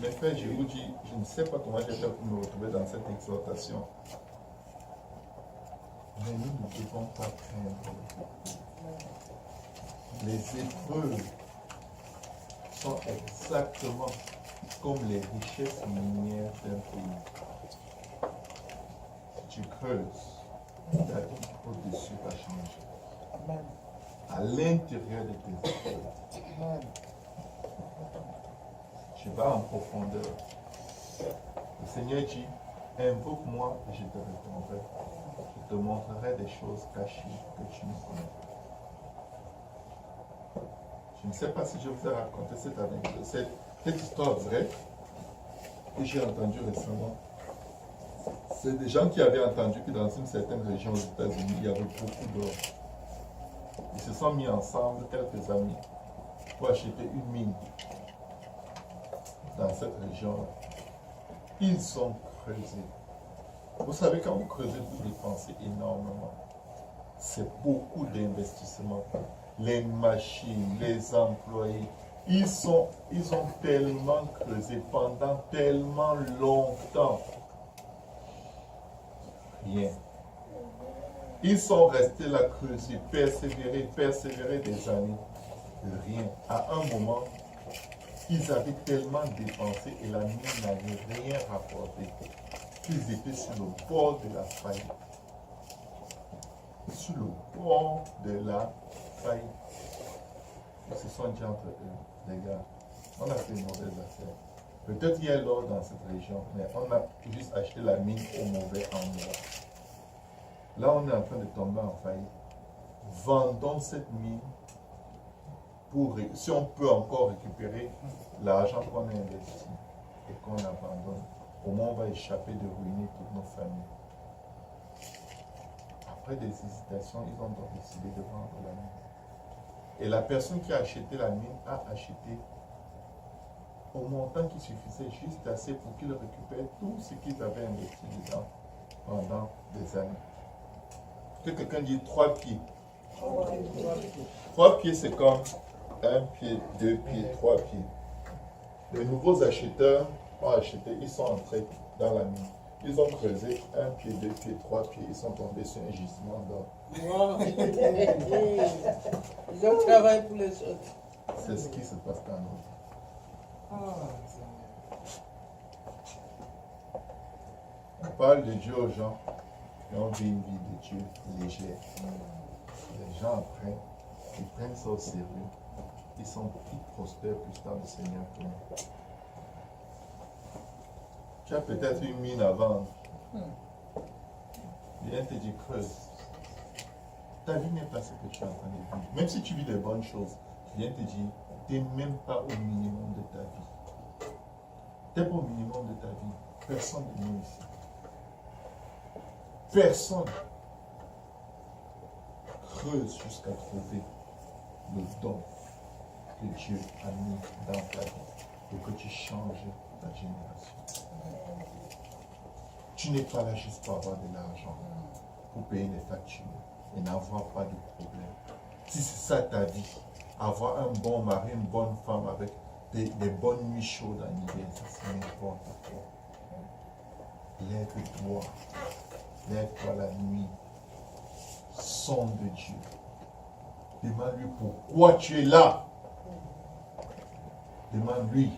Mes frères, je vous dis, je ne sais pas comment j'ai fait pour me retrouver dans cette exhortation. Mais nous ne devons pas craindre. Les épreuves sont exactement comme les richesses minières d'un pays. Si tu creuses, la vie au-dessus va changer. Amen. À l'intérieur de tes épreuves. Amen. Tu vas en profondeur. Le Seigneur dit, invoque-moi et je te répondrai. Je te montrerai des choses cachées que tu ne connais pas. Je ne sais pas si je vous ai raconté cette histoire vraie que j'ai entendue récemment. C'est des gens qui avaient entendu que dans une certaine région aux États-Unis, il y avait beaucoup d'or. Ils se sont mis ensemble, quelques amis, pour acheter une mine dans cette région-là. Ils ont creusé. Vous savez, quand vous creusez, vous dépensez énormément. C'est beaucoup d'investissements. Les machines, les employés, ils ont tellement creusé pendant tellement longtemps. Rien. Ils sont restés là creusés, persévérer des années. rien. À un moment, ils avaient tellement dépensé et la mine n'avait rien rapporté qu'ils étaient sur le bord de la faillite. Sur le bord de la faillite. Ils se sont dit entre eux, les gars, on a fait une mauvaise affaire. Peut-être qu'il y a l'or dans cette région, mais on a juste acheté la mine au mauvais endroit. Là, on est en train de tomber en faillite. Vendons cette mine pour, si on peut encore récupérer l'argent qu'on a investi et qu'on abandonne, au moins on va échapper de ruiner toutes nos familles. Après des hésitations, ils ont donc décidé de vendre la mine. Et la personne qui a acheté la mine a acheté au montant qui suffisait juste assez pour qu'ils récupèrent tout ce qu'ils avaient investi dedans pendant des années. Que quelqu'un dit 3 pieds. 3 pieds, c'est comme 1 pied, 2 pieds, 3 pieds. Les nouveaux acheteurs ont acheté, ils sont entrés dans la mine. Ils ont creusé 1 pied, 2 pieds, 3 pieds, ils sont tombés sur un gisement d'or. Wow. Ils ont travaillé pour les autres. C'est ce qui se passe dans nous. On parle de Dieu aux gens et on vit une vie de Dieu légère. Les gens après, ils prennent ça au sérieux. Ils prospèrent plus dans le Seigneur que nous. Tu as peut-être une mine à vendre. Viens te dire creuse. Ta vie n'est pas ce que tu es en train de vivre. Même si tu vis des bonnes choses, viens te dire, tu n'es même pas au minimum de ta vie. Tu n'es pas au minimum de ta vie. Personne ne nous ici. Personne. Creuse jusqu'à trouver le don que Dieu a mis dans ta vie pour que tu changes ta génération. Tu n'es pas là juste pour avoir de l'argent, pour payer les factures et n'avoir pas de problème. Si c'est ça ta vie, avoir un bon mari, une bonne femme avec des bonnes nuits chaudes en hiver, ça c'est n'importe quoi. Lève-toi. Lève-toi la nuit. Sonde Dieu. Demande-lui pourquoi tu es là. Demande-lui.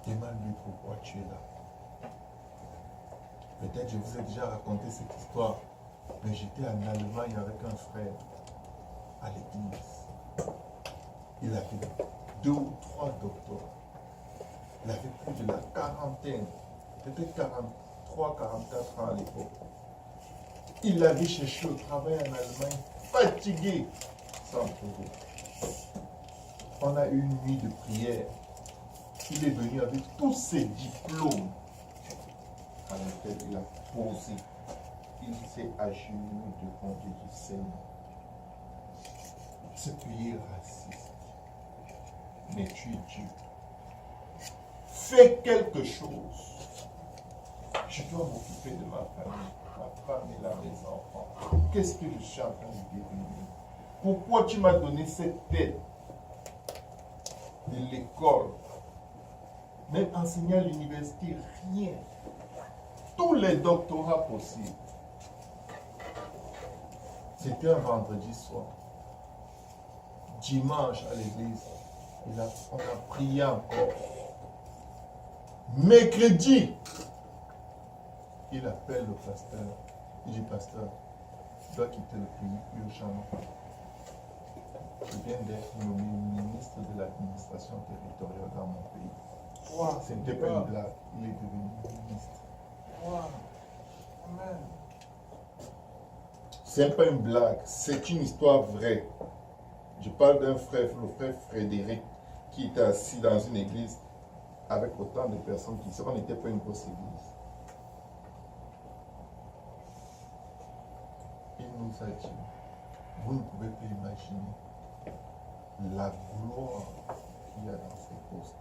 Demande-lui pourquoi tu es là. Peut-être je vous ai déjà raconté cette histoire, mais j'étais en Allemagne avec un frère à l'église. Il avait 2 ou 3 docteurs. Il avait plus de la quarantaine, peut-être 43, 44 ans à l'époque. Il avait cherché le travail en Allemagne, fatigué, sans trouver. On a eu une nuit de prière. Il est venu avec tous ses diplômes à laquelle il a posé. Il s'est agenouillé devant Dieu du Seigneur. Ce pays est raciste. Mais tu es Dieu. Fais quelque chose. Je dois m'occuper de ma famille, ma femme et là mes enfants. Qu'est-ce que je suis en train de devenir? Pourquoi tu m'as donné cette tête de l'école? Même enseigner à l'université, rien. Tous les doctorats possibles. C'était un vendredi soir. Dimanche à l'église, on a prié encore. Mercredi, il appelle le pasteur. Il dit, pasteur, je dois quitter le pays urgemment. Je viens d'être nommé ministre de l'administration territoriale dans mon pays. Wow. Ce n'était pas une blague, il est devenu ministre. Wow. Amen. Ce n'est pas une blague, c'est une histoire vraie. Je parle d'un frère, le frère Frédéric, qui était assis dans une église avec autant de personnes qui on n'était pas une grosse église. Il nous a dit, vous ne pouvez pas imaginer la gloire qu'il y a dans ces postes.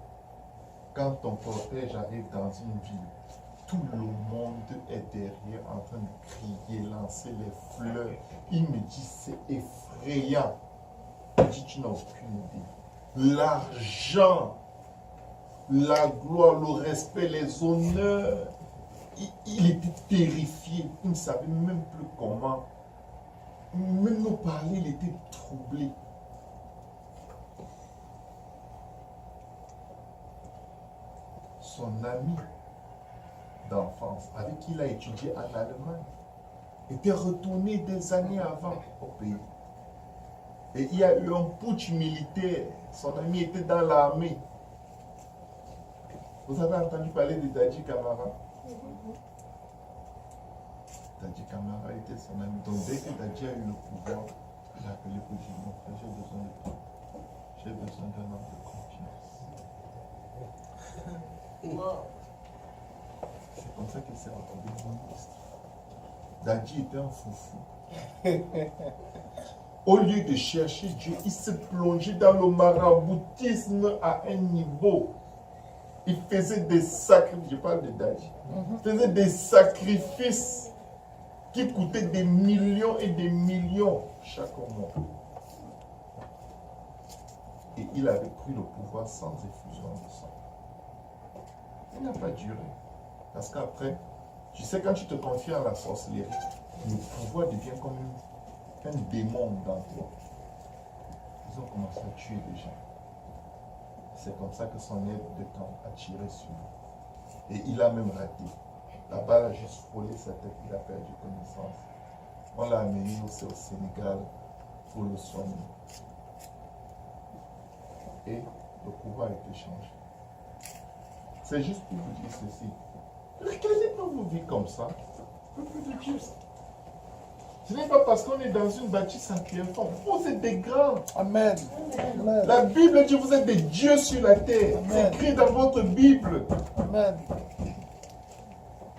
Quand ton cortège arrive dans une ville, tout le monde est derrière en train de crier, lancer les fleurs. Il me dit, c'est effrayant. Il dit, tu n'as aucune idée. L'argent, la gloire, le respect, les honneurs. Il était terrifié. Il ne savait même plus comment même nous parler, il était troublé. Son ami d'enfance, avec qui il a étudié en Allemagne, était retourné des années avant au pays. Et il y a eu un putsch militaire. Son ami était dans l'armée. Vous avez entendu parler de Dadji Camara? Dadji Camara était son ami. Donc dès que Dadji a eu le pouvoir, il a appelé pour dire mon frère, j'ai besoin de toi. J'ai besoin d'un homme de confiance. C'est comme ça qu'il s'est retrouvé ministre. Dadji était un foufou. Au lieu de chercher Dieu, il s'est plongé dans le maraboutisme à un niveau. Il faisait des sacrifices, je parle de Dadji, il faisait des sacrifices qui coûtaient des millions et des millions chaque mois. Et il avait pris le pouvoir sans effusion de sang. Il n'a pas duré. Parce qu'après, tu sais, quand tu te confies à la sorcellerie, le pouvoir devient comme un démon dans toi. Ils ont commencé à tuer des gens. C'est comme ça que son aide de camp a tiré sur lui. Et il a même raté. La balle a juste frôlé sa tête, il a perdu connaissance. On l'a amené aussi au Sénégal pour le soigner. Et le pouvoir a été changé. C'est juste pour vous dire ceci. Regardez pas vos vies comme ça. Peuple de Dieu. Ce n'est pas parce qu'on est dans une bâtisse en triomphant. Vous êtes des grands. Amen. Amen. La Bible dit que vous êtes des dieux sur la terre. C'est écrit dans votre Bible. Amen.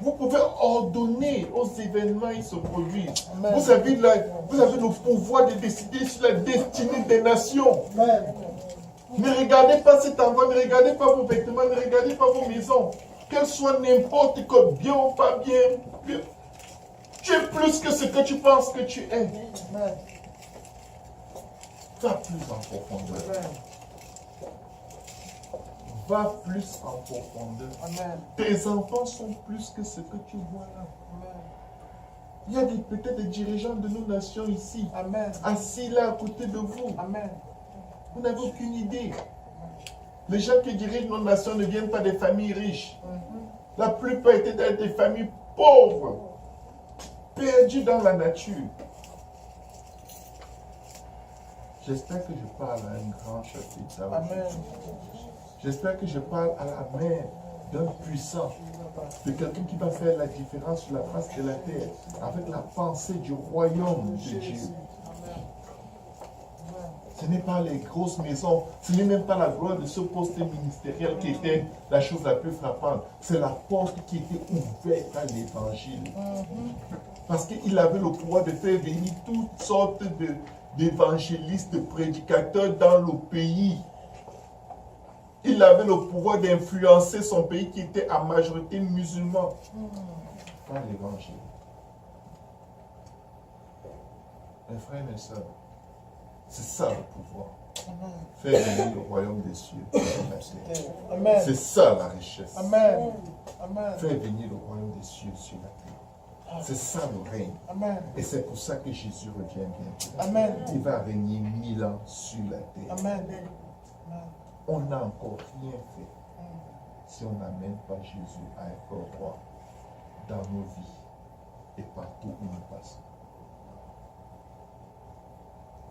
Vous pouvez ordonner aux événements qui se produisent. Amen. Vous avez le pouvoir de décider sur la destinée des nations. Amen. Ne regardez pas cet endroit, ne regardez pas vos vêtements, ne regardez pas vos maisons. Qu'elles soient n'importe quoi, bien ou pas bien. Tu es plus que ce que tu penses que tu es. Amen. Va plus en profondeur. Amen. Va plus en profondeur. Amen. Tes enfants sont plus que ce que tu vois là. Amen. Il y a peut-être des dirigeants de nos nations ici, Amen. assis là à côté de vous. Amen. Vous n'avez aucune idée. Les gens qui dirigent nos nations ne viennent pas des familles riches. La plupart étaient dans des familles pauvres, perdues dans la nature. J'espère que je parle à un grand chef d'État. Amen. J'espère que je parle à la mère d'un puissant, de quelqu'un qui va faire la différence sur la face de la terre, avec la pensée du royaume de Dieu. Ce n'est pas les grosses maisons, ce n'est même pas la gloire de ce poste ministériel qui était la chose la plus frappante. C'est la porte qui était ouverte à l'évangile. Parce qu'il avait le pouvoir de faire venir toutes sortes d'évangélistes, de prédicateurs dans le pays. Il avait le pouvoir d'influencer son pays qui était à majorité musulman par l'évangile. Mes frères et mes sœurs, c'est ça le pouvoir. Faire venir le royaume des cieux. Amen. C'est ça la richesse. Amen. Amen. Faire venir le royaume des cieux sur la terre. C'est ça le règne. Amen. Et c'est pour ça que Jésus revient bientôt. Amen. Il va régner 1000 ans sur la terre. Amen. On n'a encore rien fait si on n'amène pas Jésus à être roi dans nos vies et partout où nous passons.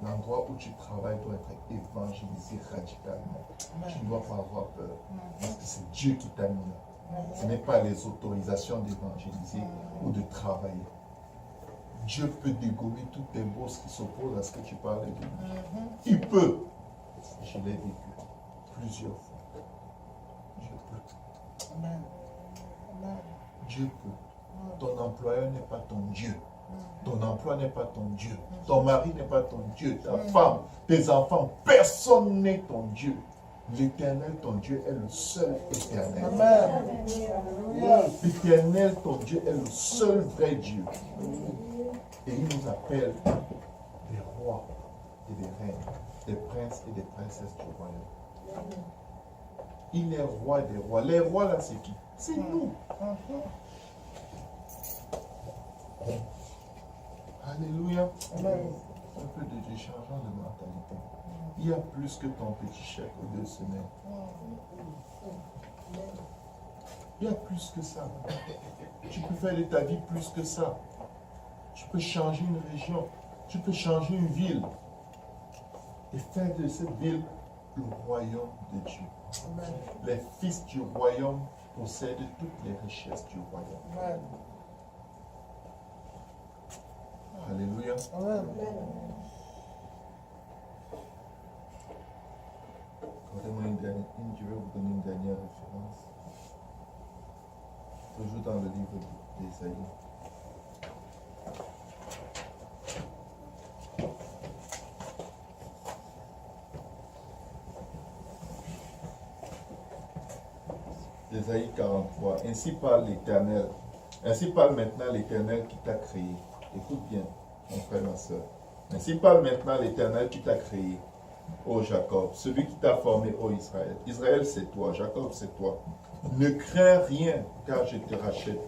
L'endroit où tu travailles doit être évangélisé radicalement. Tu ne dois pas avoir peur. Parce que c'est Dieu qui t'a mis là. Ce n'est pas les autorisations d'évangéliser ou de travailler. Dieu peut dégommer toutes tes bosses qui s'opposent à ce que tu parlais de lui. Il peut. Je l'ai vécu plusieurs fois. Dieu peut. Amen. Amen. Dieu peut. Ton employeur n'est pas ton Dieu. Ton emploi n'est pas ton Dieu. Ton mari n'est pas ton Dieu. Ta femme, tes enfants, personne n'est ton Dieu. L'Éternel, ton Dieu, est le seul éternel. Amen. L'Éternel, ton Dieu, est le seul vrai Dieu. Et il nous appelle des rois et des reines, des princes et des princesses du royaume. Il est roi des rois. Les rois, là, c'est qui? C'est nous. Alléluia. Amen. Un peu de Dieu, changeant de mentalité. Il y a plus que ton petit chèque aux 2 semaines. Il y a plus que ça. Tu peux faire de ta vie plus que ça. Tu peux changer une région. Tu peux changer une ville. Et faire de cette ville le royaume de Dieu. Amen. Les fils du royaume possèdent toutes les richesses du royaume. Amen. Alléluia. Amen. Accordez-moi je vais vous donner une dernière référence. Toujours dans le livre d'Ésaïe. Ésaïe 43. Ainsi parle l'Éternel. Ainsi parle maintenant l'Éternel qui t'a créé. Écoute bien, mon frère, ma soeur. Ainsi parle maintenant l'Éternel qui t'a créé, ô Jacob, celui qui t'a formé, ô Israël. Israël, c'est toi. Jacob, c'est toi. Ne crains rien, car je te rachète.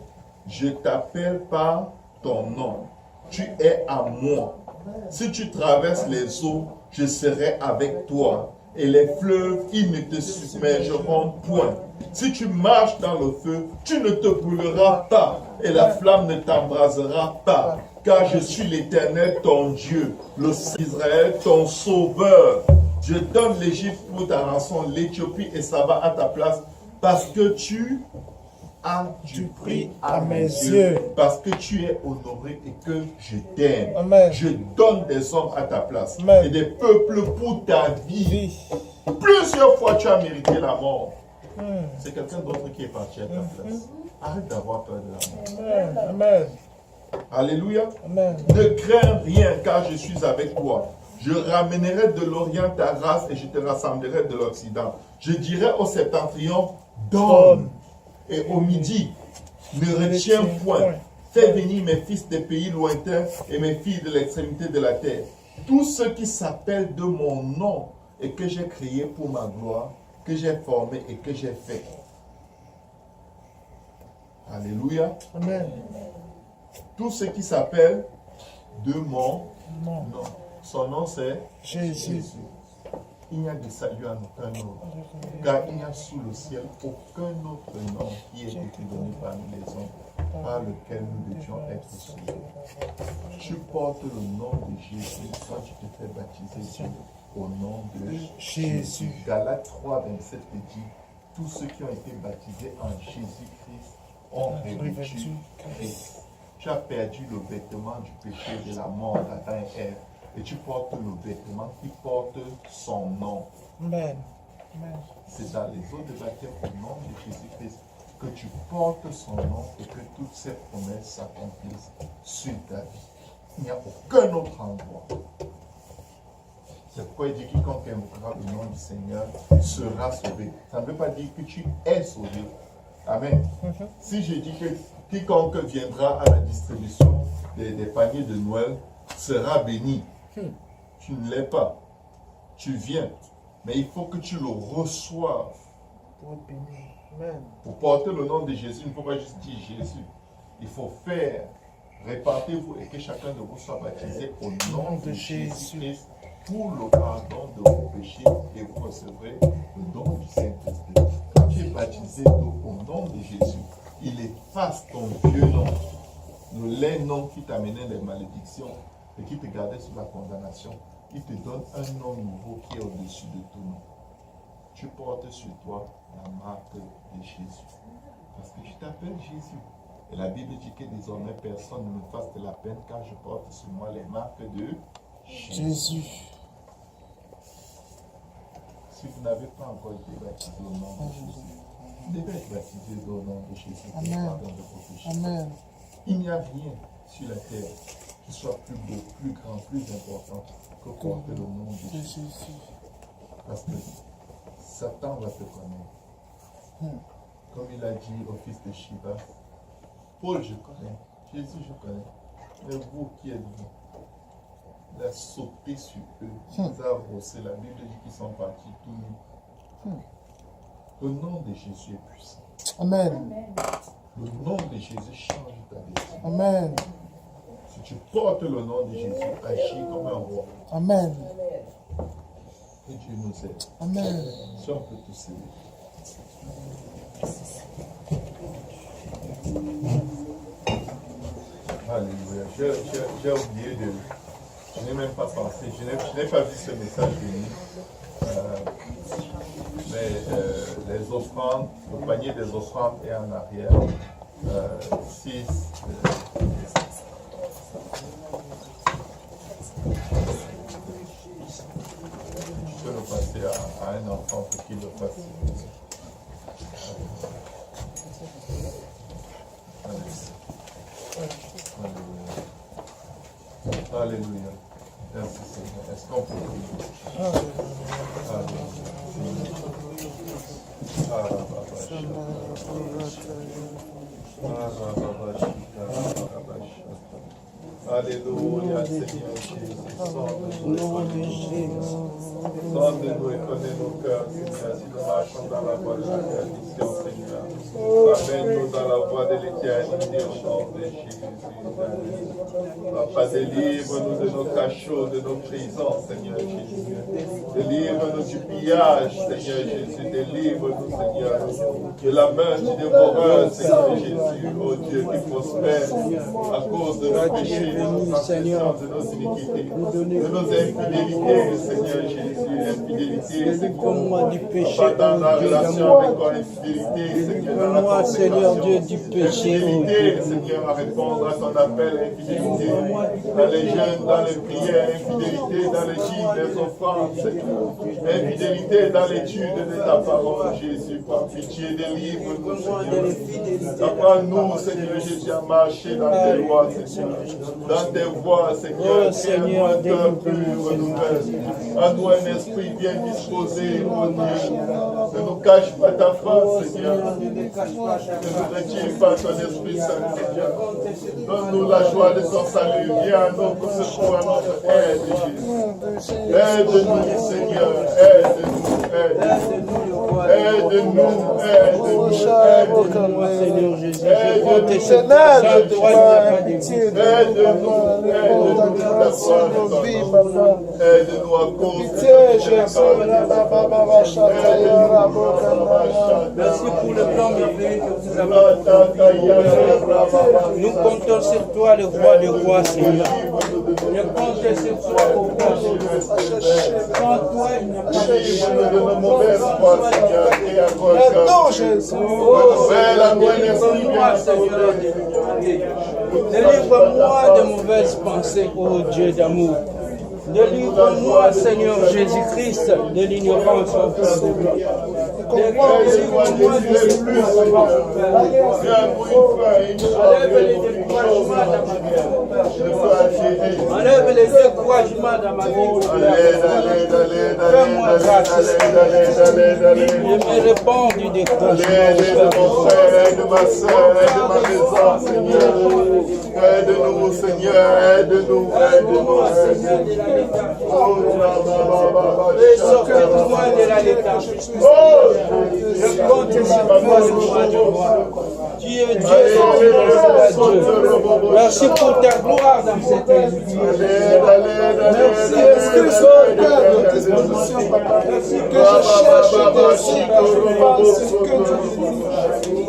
Je t'appelle par ton nom. Tu es à moi. Si tu traverses les eaux, je serai avec toi. Et les fleuves, ils ne te submergeront point. Si tu marches dans le feu, tu ne te brûleras pas. Et la flamme ne t'embrasera pas. Car je suis l'Éternel, ton Dieu, le Saint d'Israël, ton sauveur. Je donne l'Égypte pour ta rançon, l'Éthiopie et Saba à ta place, parce que tu as du prix à mes yeux, parce que tu es honoré et que je t'aime. Amen. Je donne des hommes à ta place Amen. et des peuples pour ta vie. Plusieurs fois tu as mérité la mort. C'est quelqu'un d'autre qui est parti à ta place. Arrête d'avoir peur de la mort. Amen. Amen. Alléluia. Amen. Ne crains rien car je suis avec toi. Je ramènerai de l'Orient ta race et je te rassemblerai de l'Occident. Je dirai au septentrion, donne. Et au midi, ne retiens point. Fais venir mes fils des pays lointains et mes filles de l'extrémité de la terre. Tous ceux qui s'appellent de mon nom et que j'ai créé pour ma gloire, que j'ai formé et que j'ai fait. Alléluia. Amen. Tous ceux qui s'appellent de mon Non. nom. Son nom c'est Jésus. Il n'y a de salut en aucun autre. Car il n'y a sous le ciel aucun autre nom qui ait été donné parmi les hommes par lequel nous devions être sauvés. Tu portes le nom de Jésus quand tu te fais baptiser au nom de Jésus. Galates 3, 27 te dit, tous ceux qui ont été baptisés en Jésus-Christ ont revêtu Christ. Tu as perdu le vêtement du péché de la mort d'Adam et Ève. Et tu portes le vêtement qui porte son nom. Amen. Amen. C'est dans les eaux de baptême au nom de Jésus-Christ que tu portes son nom et que toutes ces promesses s'accomplissent sur ta vie. Il n'y a aucun autre endroit. C'est pourquoi il dit quiconque invoquera le nom du Seigneur sera sauvé. Ça ne veut pas dire que tu es sauvé. Amen. Si je dis que quiconque viendra à la distribution des paniers de Noël sera béni, tu ne l'es pas. Tu viens. Mais il faut que tu le reçoives. Pour être béni. Amen. Pour porter le nom de Jésus, il ne faut pas juste dire Jésus. Il faut faire. Répandez-vous et que chacun de vous soit baptisé au nom de Jésus-Christ pour le pardon de vos péchés et vous recevrez le don du Saint-Esprit. Quand tu es baptisé au nom de Jésus, il efface ton vieux nom, le laid nom qui t'amenait les malédictions et qui te gardait sous la condamnation. Il te donne un nom nouveau qui est au-dessus de tout nom. Tu portes sur toi la marque de Jésus. Parce que je t'appelle Jésus. Et la Bible dit que désormais personne ne me fasse de la peine car je porte sur moi les marques de Jésus. Si vous n'avez pas encore été baptisé au nom de Jésus, vous devez être baptisé au nom de Jésus pour le pardon de vos péchés. Amen. Il n'y a rien sur la terre qui soit plus beau, plus grand, plus important que porter le nom de Jésus. Parce que Satan va te connaître. Comme il a dit au fils de Shiva, Paul je connais, Jésus je connais, mais vous qui êtes vous? Il a sauté sur eux, il les a rossés. La Bible dit qu'ils sont partis tout nus. Le nom de Jésus est puissant. Amen. Le nom de Jésus change ta vie. Amen. Si Tu portes le nom de Jésus. Agis comme un roi. Amen. Et Dieu nous aide. Amen. Si on peut tous aider. Alléluia. J'ai oublié de... Je n'ai même pas pensé. Je n'ai pas vu ce message venir. Mais les offrandes, le panier des offrandes est en arrière. 6. Je peux le passer à un enfant pour qu'il le fasse. Alléluia. Alléluia. Merci Seigneur. Est-ce qu'on peut prier? Alléluia, Seigneur Jésus. Sonde-nous et connais nos cœurs, Seigneur, si nous marchons dans la voie de la perdition, Seigneur. Amène-nous dans la voie de l'éternité au nom de Jésus. Papa, délivre-nous de nos cachots, de nos prisons, Seigneur Jésus. Délivre-nous du pillage, Seigneur Jésus. Délivre-nous, Seigneur, de la main du dévoreur, Seigneur Jésus. Oh Dieu qui prospère à cause de nos péchés, de nos transgressions, de nos iniquités, de nos infidélités, Seigneur Jésus. Infidélité, Délivre-moi du péché, dans la Dieu relation d'amour. avec toi, infidélité, Délivre-moi, Seigneur Dieu, du péché, infidélité, Seigneur, à répondre à ton appel, infidélité dans les jeûnes, dans les prières, infidélité dans les dîmes, les offrandes, Seigneur, infidélité dans l'étude de ta parole, Jésus, par pitié, délivre-nous, Seigneur. Apprends-nous, Seigneur Jésus, à marcher dans tes voies, Seigneur, dans tes voies, Seigneur, Oh, Seigneur, un cœur pur, délivre-nous, renouvelle, à nous un esprit bien disposé, oh Dieu, ne nous cache pas ta face, Seigneur, ne nous retire pas ton Esprit Saint, Seigneur, donne-nous la joie de ton salut, viens à nous pour secours à notre aide, Jésus, aide-nous, Seigneur, aide-nous, aide-nous, aide-nous, aide-nous, Aide-moi, Seigneur Jésus. Je compte tes secours. Sans toi, il n'y a pas de vie. aide-nous, aide-nous, la gloire de ton nom. Aide-nous à cause de Merci pour le plan merveilleux que vous avez fait. Nous comptons sur toi, le roi des rois, Seigneur. Je compte sur toi, ô roi. Sans toi, il n'y a pas de vie. de nos mauvaises voies, Seigneur, et accorde Délivre-moi, Seigneur. Délivre-moi de mauvaises pensées, ô Dieu d'amour. Délivre-moi, Seigneur Jésus-Christ, de l'ignorance au Père de toi. Délivre-moi du découragement, enlève les découragements dans ma vie. Fais-moi grâce, Seigneur. Je me réponds du découragement. Aide mon frère, aide ma soeur, aide ma maison, Seigneur. Aide-nous, Seigneur, aide-nous, aide-nous, Seigneur, de la léthargie. aide-nous. Sortez-moi de la léthargie. Je compte sur toi, le roi du roi. Tu es Dieu, Dieu. Merci pour ta gloire dans cette église. Merci, Esprit Saint, de notre disposition. Merci que je cherche tes signes, que je pense que tu dis.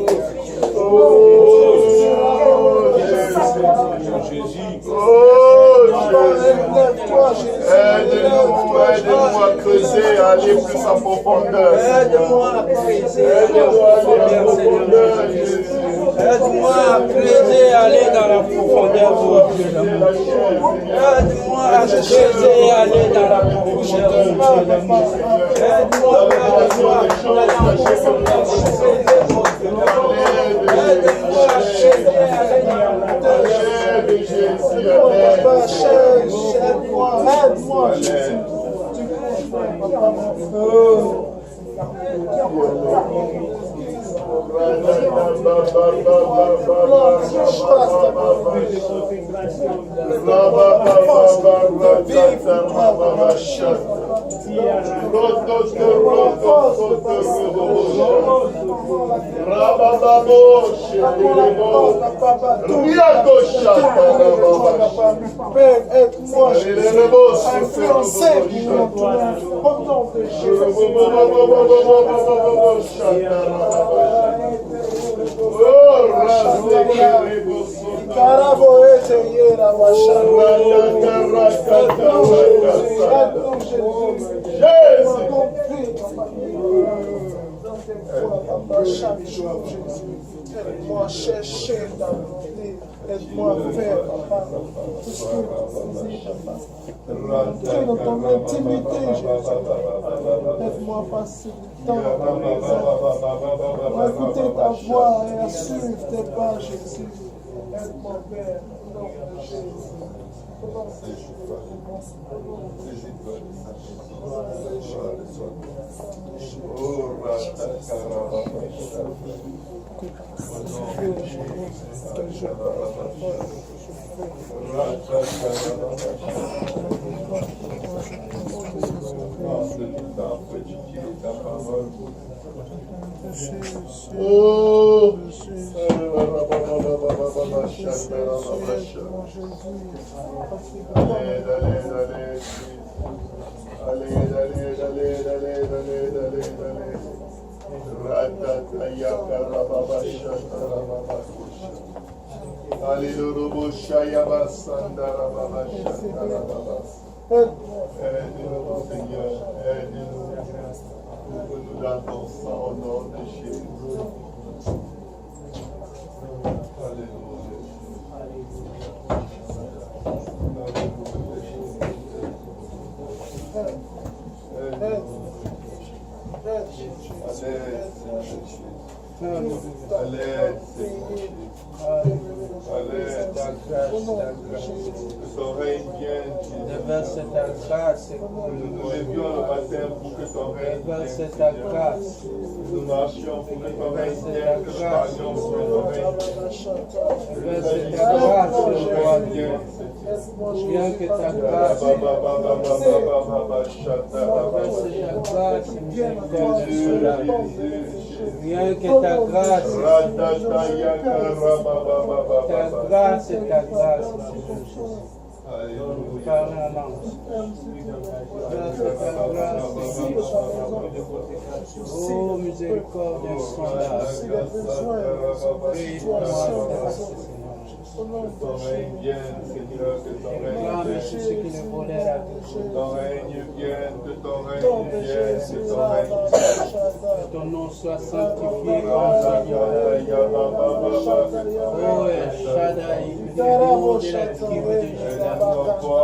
Aide-nous à creuser, à aller plus en profondeur. Aide-moi à creuser, à aller en profondeur, Seigneur. Aide-moi à creuser, à aller dans la profondeur, oh Dieu d'amour. Aide-moi à creuser, à aller dans la profondeur, oh Dieu d'amour. Aide-moi à aller en profondeur, oh Dieu d'amour. Aide-moi à creuser, à aller dans la profondeur. Aide-moi, Jésus. Père, aide-moi, Jésus, à influencer au nom de Jésus. Carabo ese yera chaque jour, Jésus. Aide-moi à chercher dans le vie. Aide-moi à faire, papa, tout ce que tu dis, papa. Entrer dans ton intimité, Jésus. Aide-moi à passer du temps dans ta maison. À écouter ta voix et à suivre tes pas, Jésus. Aide-moi, Père, au nom de Jésus. Aide-nous, Seigneur, aide-nous. Ouvre-nous dans ton sang au nom de Jésus. Alléluia. Que ton règne vienne. Déverse ta grâce. Nous nous levions le matin pour que ton règne vienne. Déverse ta grâce. Nous marchions pour que ton règne vienne. Que nous parlions pour que ton règne vienne. Déverse ta grâce, roi Dieu. Rien que ta grâce. Déverse ta grâce, miséricorde de cela. Rien que ta grâce. Ta grâce et ta grâce. Parle en langue. Grâce et ta grâce. Oh, miséricorde insondable. Prie pour moi, grâce, Seigneur. Que ton règne vienne, Seigneur, que ton règne Réclame vienne. tout ce qui ne volait à Que ton règne vienne, que ton règne vienne, que ton règne vienne. que ton nom soit sanctifié comme Seigneur. Oh, El Shaddai, le nom de la tribu de Juda. Oh,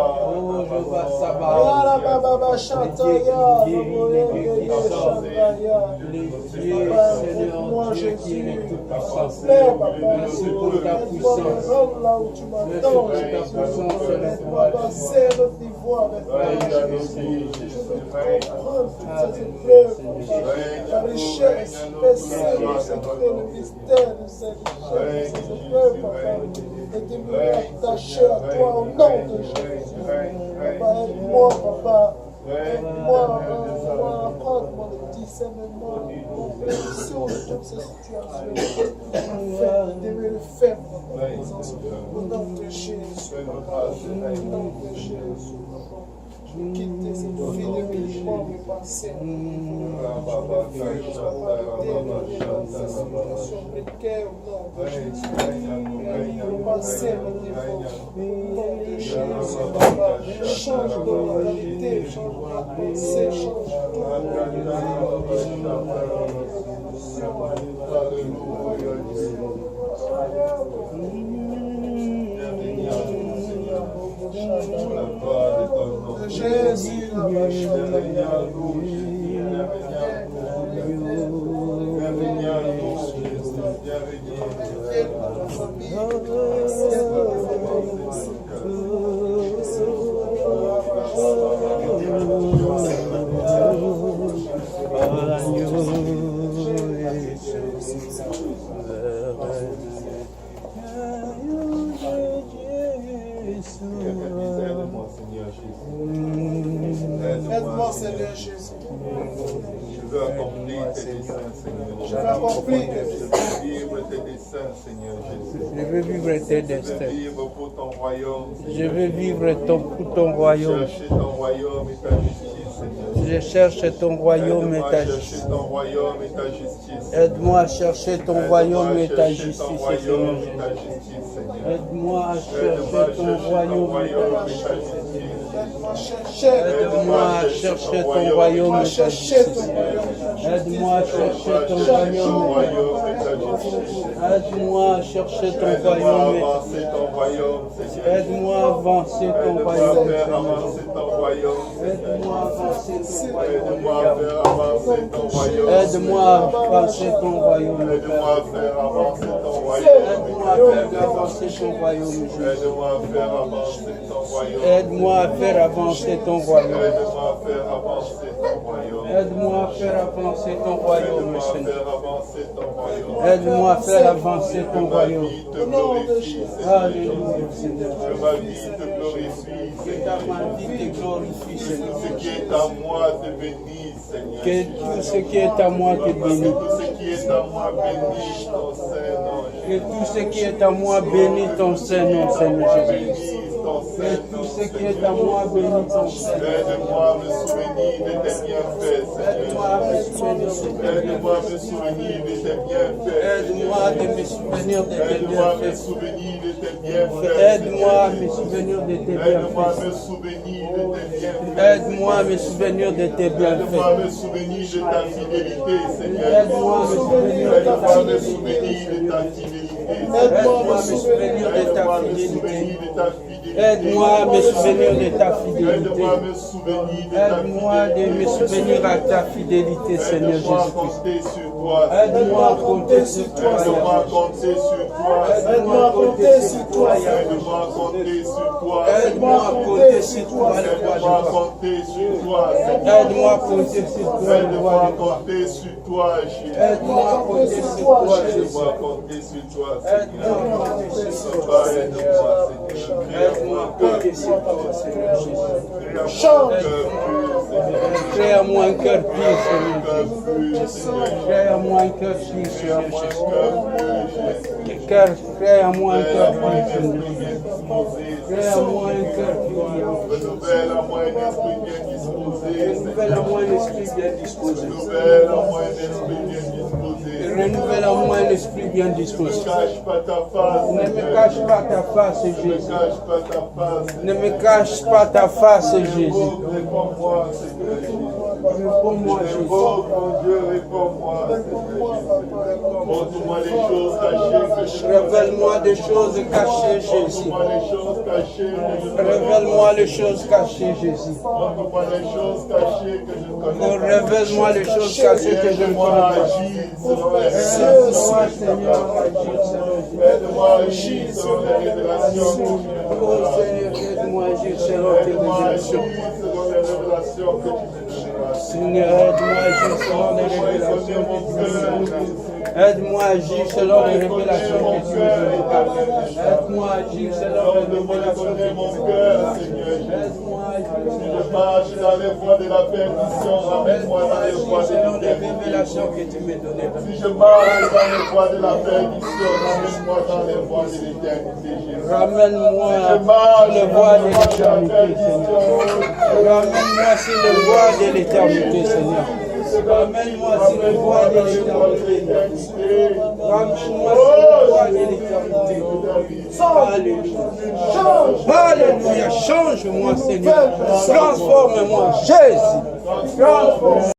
Jéhovah Sabaoth, les dieux qui sortent, les dieux, Seigneur Dieu qui est le Tout-Puissant. Merci pour ta puissance. Merci pour ta puissance sur les toits. La richesse, le secret, le mystère de cette richesse, ce peuple, papa, est devenu attaché à toi au nom de Jésus. Papa, aide-moi, papa. Aide-moi, apprends-moi le discernement, la compréhension de toutes ces situations, afin d'aimer le faire dans ta présence. Au nom de Jésus, papa, au nom de Jésus, papa. Je vais quitter cette vie de vivement du passé. Je vais ces situations précaires au nom de Jésus. Le passé me défend. Au nom de Jésus, papa, change de mentalité, change de pensée, change tout. Jésus, la Aide-moi, Seigneur Jésus. Je veux accomplir tes desseins, Seigneur. Je veux accomplir tes Je desseins. veux vivre tes desseins, Seigneur Jésus. Je veux vivre tes Je veux destins. vivre pour ton royaume. Je veux vivre pour ton royaume. Chercher ton royaume et ta justice, Seigneur. Je cherche ton royaume et Aide-moi ta à chercher justice. ton royaume et ta justice. Aide-moi à chercher ton royaume et ta Aide-moi à chercher justice, ton Seigneur royaume et Jésus. ta justice, Seigneur. Aide-moi à Aide-moi à chercher ton royaume et ta justice. Aide-moi à chercher. Aide-moi à chercher ton royaume et ta justice. Aide-moi à chercher ton royaume et ta justice. Aide-moi à chercher ton royaume et ta justice. Aide-moi à avancer ton royaume. Aide-moi à avancer ton royaume. Aide-moi à avancer ton royaume. Aide-moi à faire avancer ton royaume. Aide-moi à faire avancer ton royaume, Jésus. Aide-moi à faire avancer ton royaume. Aide-moi à faire avancer ton royaume. Aide-moi à faire avancer ton royaume. Aide-moi à faire avancer ton royaume, Aide-moi à Seigneur. faire avancer ton royaume. Aide-moi à faire avancer ton Ma royaume. vie te glorifie, Seigneur. Alléluia, Seigneur. Que ma vie te glorifie, Que Seigneur. ta vie te glorifie, Tout Seigneur. ce qui est à moi te bénisse, Seigneur. Que tout ce qui est à moi te Parce que bénisse. tout ce qui est à moi bénisse ton Saint-Nom. Que tout ce qui est à moi bénisse ton Saint-Nom, Seigneur Jésus. Bénisse ton Que Saint-Nom. tout ce qui est à moi bénisse ton Saint-Nom. Aide-moi à me souvenir de tes bienfaits, Aide-moi à Seigneur. me souvenir de tes Aide-moi à me bienfaits. souvenir de tes bienfaits. Aide-moi à me souvenir de tes Aide-moi à me bienfaits. souvenir de tes bienfaits. Aide-moi à me souvenir de tes Aide-moi à bienfaits. me souvenir de tes bienfaits. Aide-moi à me souvenir de tes Aide-moi à bienfaits. me souvenir de ta fidélité, Seigneur. Aide-moi à me souvenir de Aide-moi ta à me fidélité. souvenir de ta fidélité. Aide-moi à me souvenir de ta Aide-moi à me fidélité. souvenir de ta fidélité. Aide-moi à me souvenir de ta fidélité. Aide-moi à me souvenir de ta Aide-moi de me souvenir à ta fidélité, Seigneur Aide-moi à Jésus-Christ. compter sur toi. Aide-moi à compter sur toi, Aide-moi à Seigneur. compter sur toi. Aide-moi à compter sur toi, Seigneur. Aide-moi à compter sur toi. Aide-moi à compter sur toi, le roi Aide-moi à de gloire. compter sur toi, Seigneur. Aide-moi à compter sur toi, le Aide-moi roi à de gloire. compter sur toi, Jésus. Aide-moi à compter sur toi, Jésus. Aide-moi à compter sur toi, Aide-moi Seigneur. à compter sur toi, Papa, Seigneur. aide-moi, Seigneur. Aide-moi à compter sur toi, Seigneur Jésus. Change. Crée à moi un cœur pur, Seigneur Jésus. Seigneur. Crée à moi un cœur pur, Seigneur Jésus. Crée à moi un cœur pur, Seigneur Jésus. Crée à moi un cœur pur. Renouvelle à moi un esprit bien disposé. Renouvelle à moi un esprit bien disposé. Renouvelle à moi un esprit bien disposé. Renouvelle à moi un esprit bien disposé. Ne cache pas ta face. Ne me cache pas ta face, Ne Jésus. cache pas ta face. Ne me cache pas ta face, Jésus. Réponds-moi, Seigneur Jésus. Réponds-moi, Jésus. Réponds, mon Dieu, réponds-moi, Seigneur Jésus. Montre-moi les choses cachées que je Révèle-moi des choses cachées, Jésus. Montre-moi les choses cachées que je connais. Révèle-moi les choses cachées, Jésus. Montre-moi les choses cachées que je connais. Révèle-moi les choses cachées que je ne Aide-moi connais à pas. agir selon les Aide-moi, révélations. Seigneur, à agir selon tes Aide-moi à agir selon les révélations que tu me Oh donneras. Seigneur, aide-moi à agir selon tes Aide-moi à agir révélations. selon les révélations que tu me donneras. Seigneur, aide-moi à agir selon les révélations que tu me donnes. Aide-moi à agir selon les révélations que tu me donnes. Aide-moi à agir selon les révélations que tu Mon me cœur, donnes. Seigneur Jésus. Aide-moi à agir Si je marche dans les voies de la perdition, ramène-moi dans les voies de selon les l'éternité. révélations que tu me donnes. Si je marche dans les voies de la perdition, ramène-moi dans les voies de l'éternité, Jésus. Ramène-moi Je sur marche le dans voie les de voies de la l'éternité, Seigneur. perdition. Ramène-moi sur le voie de l'éternité, Seigneur. Ramène-moi sur le voie de l'éternité. Ramène-moi sur le voie de l'éternité. Alléluia. Alléluia. Change-moi, Seigneur. Transforme-moi, Jésus. Transforme-moi.